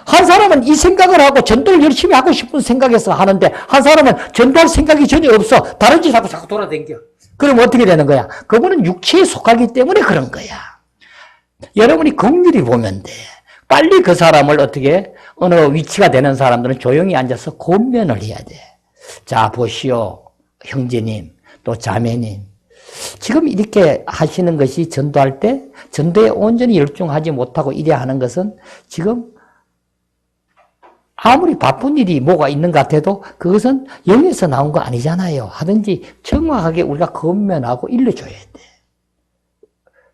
한 사람은 이 생각을 하고 전도를 열심히 하고 싶은 생각에서 하는데 한 사람은 전도할 생각이 전혀 없어. 다른 짓 하고 자꾸 돌아다녀. 그럼 어떻게 되는 거야? 그분은 육체에 속하기 때문에 그런 거야. 여러분이 긍휼히 보면 돼. 빨리 그 사람을 어떻게 어느 위치가 되는 사람들은 조용히 앉아서 권면을 해야 돼. 자 보시오. 형제님, 또 자매님, 지금 이렇게 하시는 것이 전도할 때 전도에 온전히 열중하지 못하고 이래 하는 것은 지금 아무리 바쁜 일이 뭐가 있는 것 같아도 그것은 영에서 나온 거 아니잖아요. 하든지 정확하게 우리가 건면하고 일러줘야 돼.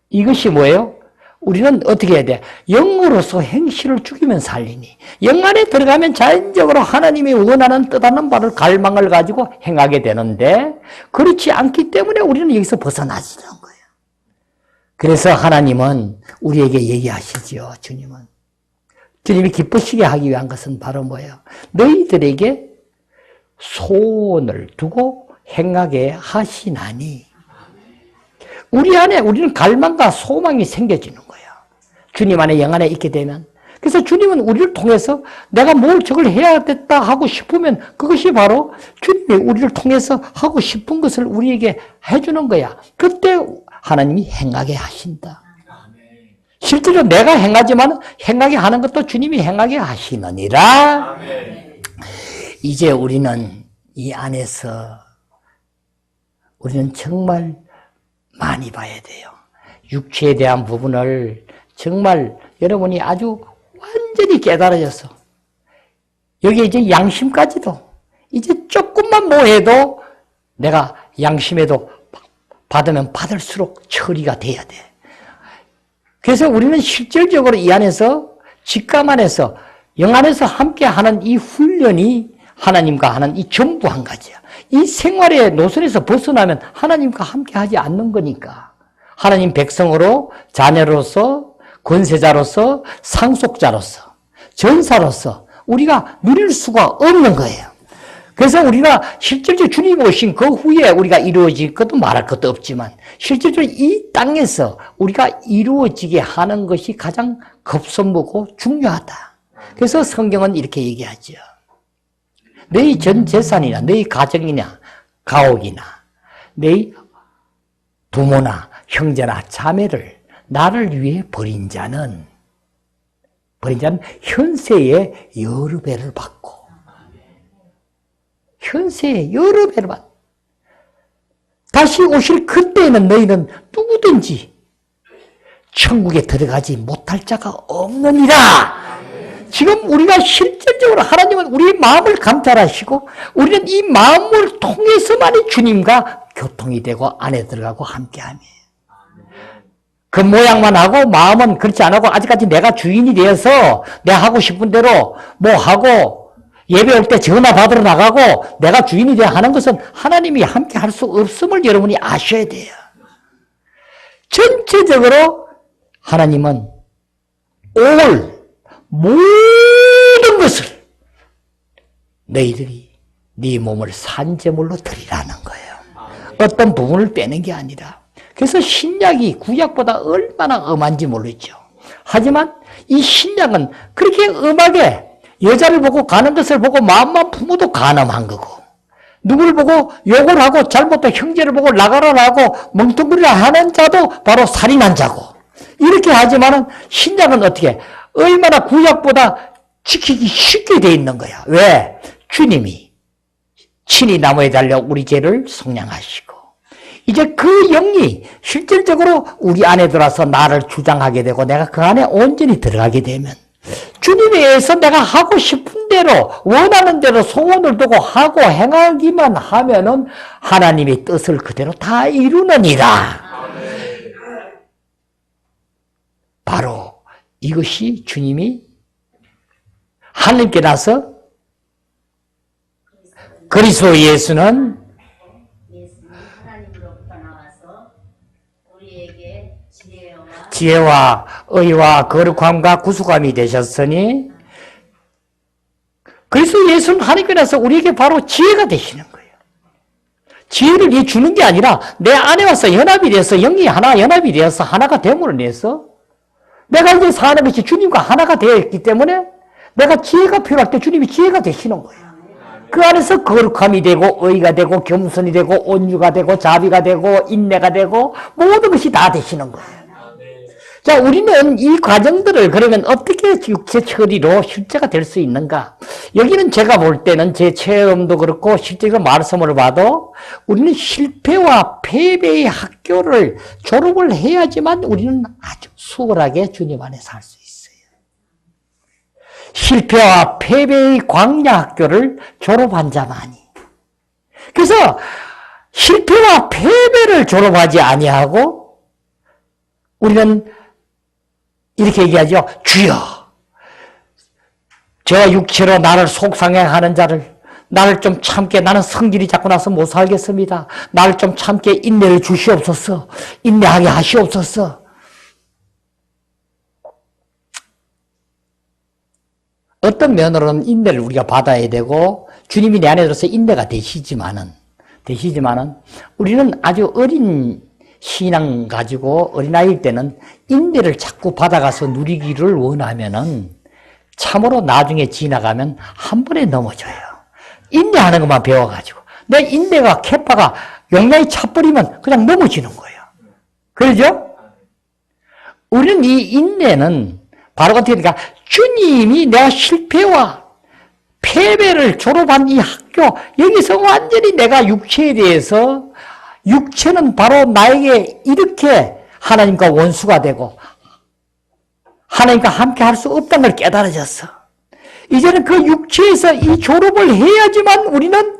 이것이 뭐예요? 우리는 어떻게 해야 돼? 영으로서 행실을 죽이면 살리니 영 안에 들어가면 자연적으로 하나님이 원하는 뜻하는 바를 갈망을 가지고 행하게 되는데 그렇지 않기 때문에 우리는 여기서 벗어나지는 거예요. 그래서 하나님은 우리에게 얘기하시죠. 주님이 기쁘시게 하기 위한 것은 바로 뭐예요? 너희들에게 소원을 두고 행하게 하시나니 우리 안에 우리는 갈망과 소망이 생겨지는 거예요. 주님 안에 영 안에 있게 되면. 그래서 주님은 우리를 통해서 내가 뭘 저걸 해야겠다 하고 싶으면 그것이 바로 주님이 우리를 통해서 하고 싶은 것을 우리에게 해주는 거야. 그때 하나님이 행하게 하신다. 실제로 내가 행하지만 행하게 하는 것도 주님이 행하게 하시느니라. 이제 우리는 이 안에서 우리는 정말 많이 봐야 돼요. 육체에 대한 부분을 정말 여러분이 아주 완전히 깨달아져서 여기 이제 양심까지도 이제 조금만 뭐 해도 내가 양심에도 받으면 받을수록 처리가 돼야 돼. 그래서 우리는 실질적으로 이 안에서 직감 안에서 영 안에서 함께하는 이 훈련이 하나님과 하는 이 전부 한 가지야. 이 생활의 노선에서 벗어나면 하나님과 함께하지 않는 거니까 하나님 백성으로 자녀로서 권세자로서 상속자로서 전사로서 우리가 누릴 수가 없는 거예요. 그래서 우리가 실질적으로 주님 오신 그 후에 우리가 이루어질 것도 말할 것도 없지만 실질적으로 이 땅에서 우리가 이루어지게 하는 것이 가장 급선무고 중요하다. 그래서 성경은 이렇게 얘기하죠. 너희 전 재산이나 너희 가정이나 가옥이나 너희 부모나 형제나 자매를 나를 위해 버린 자는 현세에 여러 배를 받고 현세에 여러 배를 받고 다시 오실 그때에는 너희는 누구든지 천국에 들어가지 못할 자가 없느니라. 지금 우리가 실질적으로 하나님은 우리의 마음을 감찰하시고 우리는 이 마음을 통해서만이 주님과 교통이 되고 안에 들어가고 함께하며 겉모양만 하고 마음은 그렇지 않고 아직까지 내가 주인이 되어서 내가 하고 싶은 대로 뭐 하고 예배 올 때 전화 받으러 나가고 내가 주인이 되어 하는 것은 하나님이 함께 할 수 없음을 여러분이 아셔야 돼요. 전체적으로 하나님은 모든 것을 너희들이 네 몸을 산제물로 드리라는 거예요. 어떤 부분을 빼는 게 아니라. 그래서 신약이 구약보다 얼마나 엄한지 모르죠. 하지만 이 신약은 그렇게 엄하게 여자를 보고 가는 것을 보고 마음만 품어도 간음한 거고 누구를 보고 욕을 하고 잘못된 형제를 보고 나가라 하고 멍텅구리를 하는 자도 바로 살인한 자고 이렇게 하지만은 신약은 어떻게 얼마나 구약보다 지키기 쉽게 돼 있는 거야. 왜? 주님이 친히 나무에 달려 우리 죄를 속량하시고 이제 그 영이 실질적으로 우리 안에 들어와서 나를 주장하게 되고 내가 그 안에 온전히 들어가게 되면 주님에 의해서 내가 하고 싶은 대로 원하는 대로 소원을 두고 하고 행하기만 하면은 하나님의 뜻을 그대로 다 이루느니라. 바로 이것이 주님이 하늘께 나서 그리스도 예수는 하나님으로부터 나와서 우리에게 지혜와 의와 거룩함과 구속함이 되셨으니 그리스도 예수는 하나님께 나서 우리에게 바로 지혜가 되시는 거예요. 지혜를 주는 게 아니라 내 안에 와서 연합이 돼서 영이 하나 연합이 되어서 하나가 됨으로 인해서 내가 이제 사는 것이 주님과 하나가 되어 있기 때문에 내가 지혜가 필요할 때 주님이 지혜가 되시는 거예요. 그 안에서 거룩함이 되고 의가 되고 겸손이 되고 온유가 되고 자비가 되고 인내가 되고 모든 것이 다 되시는 거예요. 자, 우리는 이 과정들을 그러면 어떻게 육체 처리로 실제가 될 수 있는가? 여기는 제가 볼 때는 제 체험도 그렇고 실제로 말씀을 봐도 우리는 실패와 패배의 학교를 졸업을 해야지만 우리는 아주 수월하게 주님 안에 살 수 있어요. 실패와 패배의 광야 학교를 졸업한 자만이. 그래서 실패와 패배를 졸업하지 아니하고 우리는 이렇게 얘기하죠. 주여, 저 육체로 나를 속상해하는 자를, 나를 좀 참게, 나는 성질이 자꾸 나서 못 살겠습니다. 나를 좀 참게 인내를 주시옵소서. 인내하게 하시옵소서. 어떤 면으로는 인내를 우리가 받아야 되고 주님이 내 안에 들어서 인내가 되시지만은 우리는 아주 어린 신앙 가지고 어린아이일 때는 인내를 자꾸 받아가서 누리기를 원하면은 참으로 나중에 지나가면 한 번에 넘어져요. 인내하는 것만 배워가지고 내 인내가 캐파가 용량이 차버리면 그냥 넘어지는 거예요. 그러죠? 우리는 이 인내는 바로 어떻게 되니까 주님이 내가 실패와 패배를 졸업한 이 학교, 여기서 완전히 내가 육체에 대해서, 육체는 바로 나에게 이렇게 하나님과 원수가 되고 하나님과 함께 할 수 없다는 걸 깨달아졌어. 이제는 그 육체에서 이 졸업을 해야지만 우리는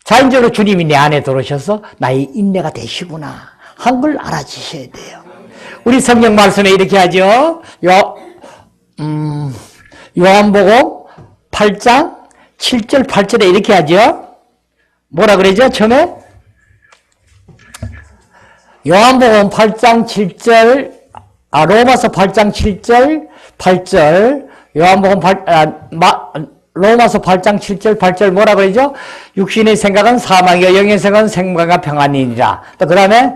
자연적으로 주님이 내 안에 들어오셔서 나의 인내가 되시구나 한 걸 알아주셔야 돼요. 우리 성경 말씀에 이렇게 하죠. 요한복음 8장 7절 8절에 이렇게 하죠. 뭐라 그러죠? 처음에 요한복음 8장 7절 로마서 8장 7절 8절 로마서 8장 7절 8절 뭐라 그러죠? 육신의 생각은 사망이요 영의 생각은 생명과 평안이니라. 또 그 다음에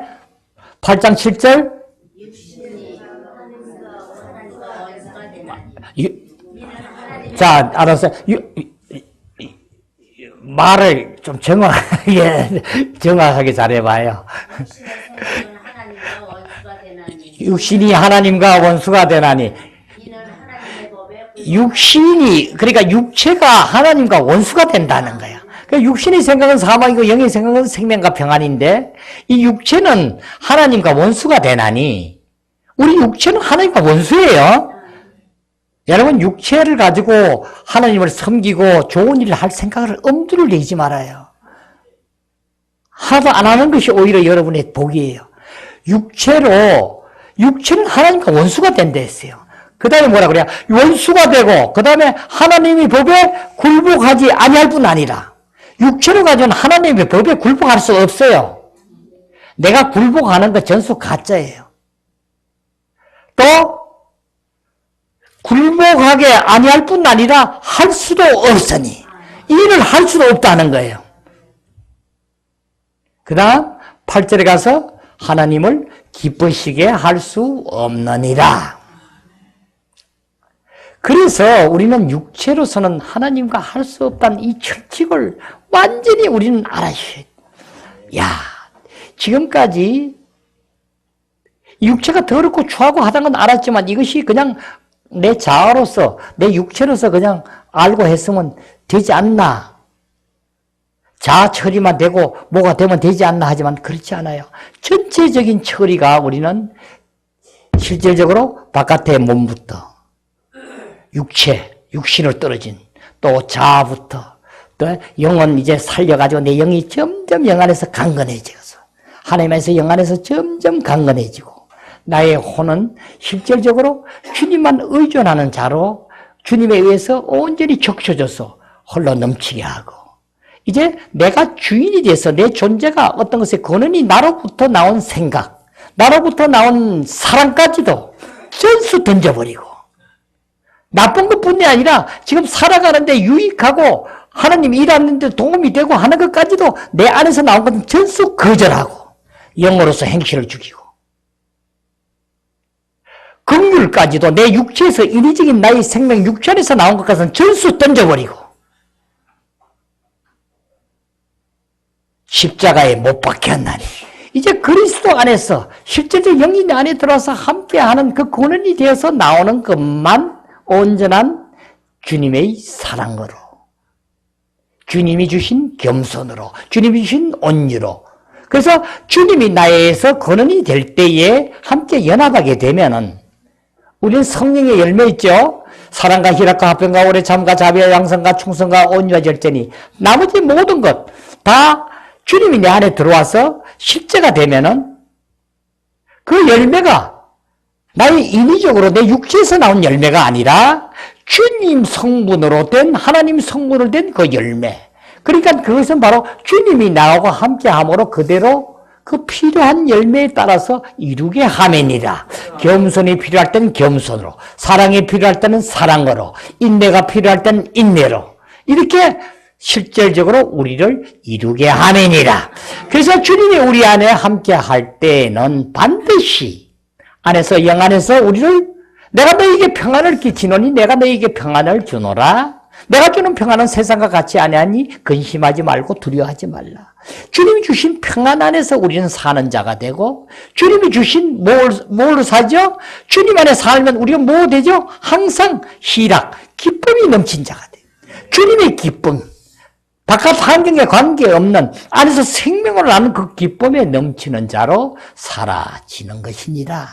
8장 7절 자, 알았어요. 말을 좀 정확하게 잘해봐요. 육신이 하나님과 원수가 되나니. 육신이, 그러니까 육체가 하나님과 원수가 된다는 거야. 그러니까 육신의 생각은 사망이고 영의 생각은 생명과 평안인데 이 육체는 하나님과 원수가 되나니 우리 육체는 하나님과 원수예요. 여러분 육체를 가지고 하나님을 섬기고 좋은 일을 할 생각을 엄두를 내지 말아요. 하나도 안 하는 것이 오히려 여러분의 복이에요. 육체는 하나님과 원수가 된다 했어요. 그 다음에 뭐라 그래요? 원수가 되고 그 다음에 하나님의 법에 굴복하지 아니할 뿐 아니라 육체를 가지고는 하나님의 법에 굴복할 수 없어요. 내가 굴복하는 거 전수 가짜예요. 또 굴복하게 아니할 뿐 아니라 할 수도 없으니 일을 할 수도 없다는 거예요. 그 다음 8절에 가서 하나님을 기쁘시게 할 수 없느니라. 그래서 우리는 육체로서는 하나님과 할 수 없다는 이 철칙을 완전히 우리는 알아야지. 야, 지금까지 육체가 더럽고 추하고 하다는 건 알았지만 이것이 그냥 내 자아로서, 내 육체로서 그냥 알고 했으면 되지 않나. 자아 처리만 되고 뭐가 되면 되지 않나 하지만 그렇지 않아요. 전체적인 처리가 우리는 실질적으로 바깥의 몸부터 육신을 떨어진 또 자아부터 또 영은 이제 살려가지고 내 영이 점점 영 안에서 강건해져서 하나님에서 영 안에서 점점 강건해지고 나의 혼은 실질적으로 주님만 의존하는 자로 주님에 의해서 온전히 적셔져서 홀로 넘치게 하고 이제 내가 주인이 돼서 내 존재가 어떤 것에 권한이 나로부터 나온 생각, 나로부터 나온 사랑까지도 전수 던져버리고 나쁜 것뿐이 아니라 지금 살아가는데 유익하고 하나님 일하는데 도움이 되고 하는 것까지도 내 안에서 나온 것은 전수 거절하고 영으로서 행실을 죽이고 긍휼까지도 내 육체에서 인위적인 나의 생명 육체 안에서 나온 것까지는 전수 던져버리고 십자가에 못 박혀 한다니 이제 그리스도 안에서 실제로 영이 내 안에 들어와서 함께하는 그 권한이 되어서 나오는 것만 온전한 주님의 사랑으로 주님이 주신 겸손으로 주님이 주신 온유로 그래서 주님이 나에서 권한이 될 때에 함께 연합하게 되면은 우리는 성령의 열매 있죠? 사랑과 희락과 화평과 오래 참과 자비와 양성과 충성과 온유와 절제니 나머지 모든 것 다 주님이 내 안에 들어와서 실제가 되면은 그 열매가 나의 인위적으로 내 육체에서 나온 열매가 아니라 주님 성분으로 된 하나님 성분으로 된 그 열매. 그러니까 그것은 바로 주님이 나하고 함께함으로 그대로 그 필요한 열매에 따라서 이루게 하매니라. 겸손이 필요할 때는 겸손으로, 사랑이 필요할 때는 사랑으로, 인내가 필요할 때는 인내로 이렇게 실질적으로 우리를 이루게 하매니라. 그래서 주님이 우리 안에 함께할 때에는 반드시 안에서 영 안에서 우리를 내가 너에게 평안을 끼치노니 내가 너에게 평안을 주노라. 내가 주는 평안은 세상과 같이 아니하니 근심하지 말고 두려워하지 말라. 주님이 주신 평안 안에서 우리는 사는 자가 되고 주님이 주신 뭘로 사죠? 주님 안에 살면 우리가 뭐 되죠? 항상 희락, 기쁨이 넘친 자가 돼요. 주님의 기쁨, 바깥 환경에 관계없는 안에서 생명을 나는 그 기쁨에 넘치는 자로 사라지는 것이니라.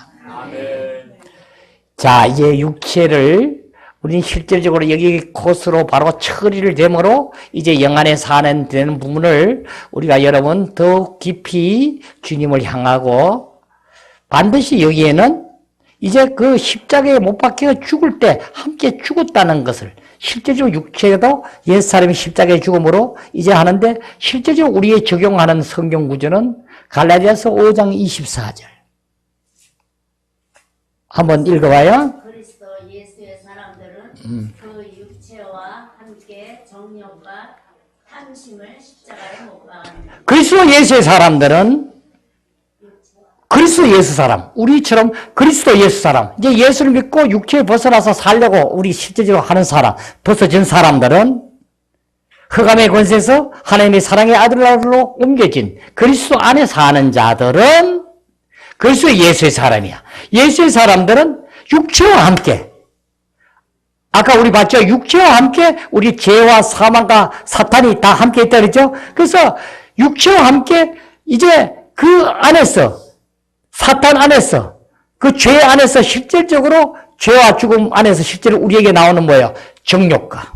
자, 이제 육체를 우리는 실질적으로 여기 곳으로 바로 처리를 되므로 이제 영 안에 사는 되는 부분을 우리가 여러분 더 깊이 주님을 향하고 반드시 여기에는 이제 그 십자가에 못 박혀 죽을 때 함께 죽었다는 것을 실제적으로 육체도 옛사람이 십자가에 죽음으로 이제 하는데 실제적으로 우리에 적용하는 성경 구절은 갈라디아서 5장 24절 한번 읽어봐요. 그리스도 예수의 사람들은 그 육체와 함께 정욕과 탐심을 십자가에 못 박았느니라. 그리스도 예수의 사람들은 그리스도 예수 사람, 우리처럼 그리스도 예수 사람, 이제 예수를 믿고 육체에 벗어나서 살려고 우리 실제적으로 하는 사람, 벗어진 사람들은 흑암의 권세에서 하나님의 사랑의 아들로 옮겨진 그리스도 안에 사는 자들은 그리스도 예수의 사람이야. 예수의 사람들은 육체와 함께, 아까 우리 봤죠? 육체와 함께 우리 죄와 사망과 사탄이 다 함께 있다 그랬죠? 그래서 육체와 함께 이제 그 안에서 사탄 안에서 그 죄 안에서 실질적으로 죄와 죽음 안에서 실제로 우리에게 나오는 뭐예요? 정욕과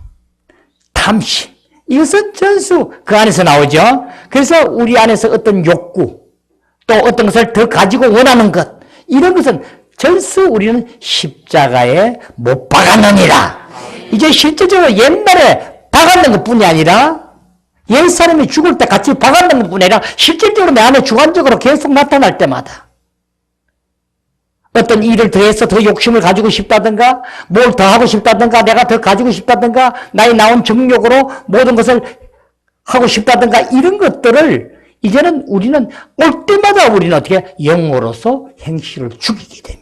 탐심. 이것은 전수 그 안에서 나오죠. 그래서 우리 안에서 어떤 욕구 또 어떤 것을 더 가지고 원하는 것 이런 것은 전수 우리는 십자가에 못 박았느니라. 이제 실질적으로 옛날에 박았는 것뿐이 아니라 옛사람이 죽을 때 같이 박았는 것뿐이 아니라 실질적으로 내 안에 주관적으로 계속 나타날 때마다 어떤 일을 더해서 더 욕심을 가지고 싶다든가 뭘 더 하고 싶다든가 내가 더 가지고 싶다든가 나의 나온 정욕으로 모든 것을 하고 싶다든가 이런 것들을 이제는 우리는 올 때마다 우리는 어떻게 영으로서 행실을 죽이게 되면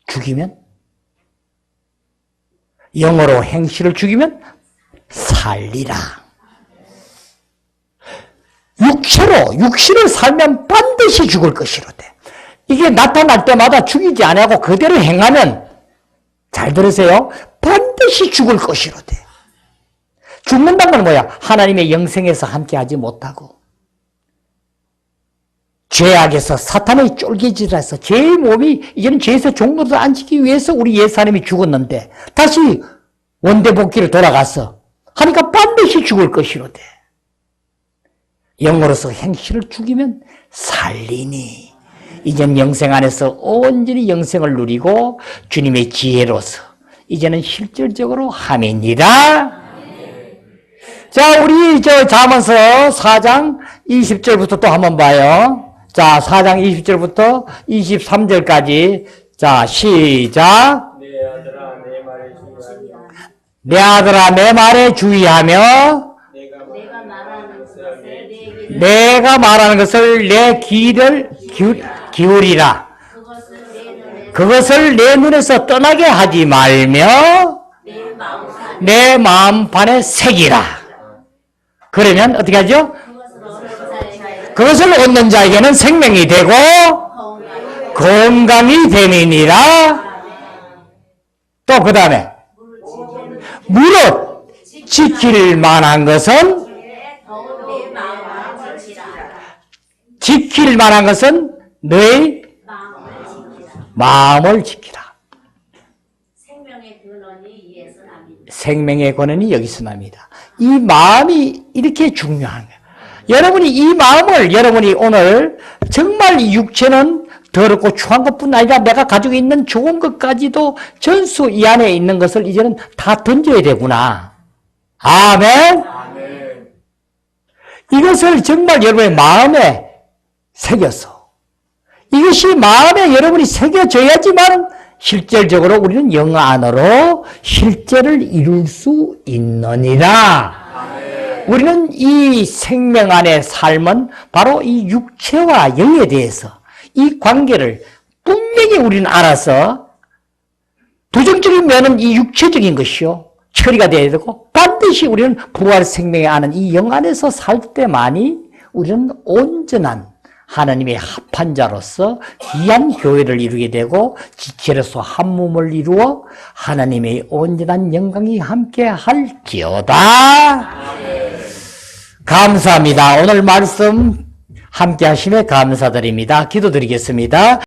죽이면 영으로 행실을 죽이면 살리라. 육신을 살면 반드시 죽을 것이로되 이게 나타날 때마다 죽이지 아니하고 그대로 행하면 잘 들으세요. 반드시 죽을 것이로되 죽는다는 건 뭐야? 하나님의 영생에서 함께하지 못하고 죄악에서 사탄의 쫄개질에서 죄의 몸이 이제는 죄에서 종로를 안 지기 위해서 우리 옛사람이 죽었는데 다시 원대복귀로 돌아가서 하니까 반드시 죽을 것이로되 영으로서 행실을 죽이면 살리니 이제는 영생 안에서 온전히 영생을 누리고 주님의 지혜로서 이제는 실질적으로 하매니라. 자, 우리 잠언서 4장 20절부터 또 한번 봐요. 자, 4장 20절부터 23절까지. 자, 시작. 내 아들아 내 말에 주의하며 내가 말하는 것을 내 귀를 기울이라. 그것을 내 눈에서 떠나게 하지 말며 내 마음판에 새기라. 그러면 어떻게 하죠? 그것을 얻는 자에게는 생명이 되고 건강이 됨이니라. 또 그 다음에 무릇 지킬 만한 것은 너의 마음을 지키라. 생명의 근원이 이에서 납니다. 생명의 권한이 여기서 납니다. 이 마음이 이렇게 중요한 거예요. 여러분이 이 마음을 여러분이 오늘 정말 이 육체는 더럽고 추한 것뿐 아니라 내가 가지고 있는 좋은 것까지도 전수 이 안에 있는 것을 이제는 다 던져야 되구나. 아멘. 아멘. 이것을 정말 여러분의 마음에 새겨서 이것이 마음에 여러분이 새겨져야지만 실질적으로 우리는 영 안으로 실제를 이룰 수 있느니라. 우리는 이 생명 안의 삶은 바로 이 육체와 영에 대해서 이 관계를 분명히 우리는 알아서 부정적인 면은 이 육체적인 것이요 처리가 되어야 되고 반드시 우리는 부활 생명에 아는 이 영 안에서 살 때만이 우리는 온전한 하나님의 합한 자로서 귀한 교회를 이루게 되고 지체로서 한 몸을 이루어 하나님의 온전한 영광이 함께 할지어다. 감사합니다. 오늘 말씀 함께 하심에 감사드립니다. 기도드리겠습니다.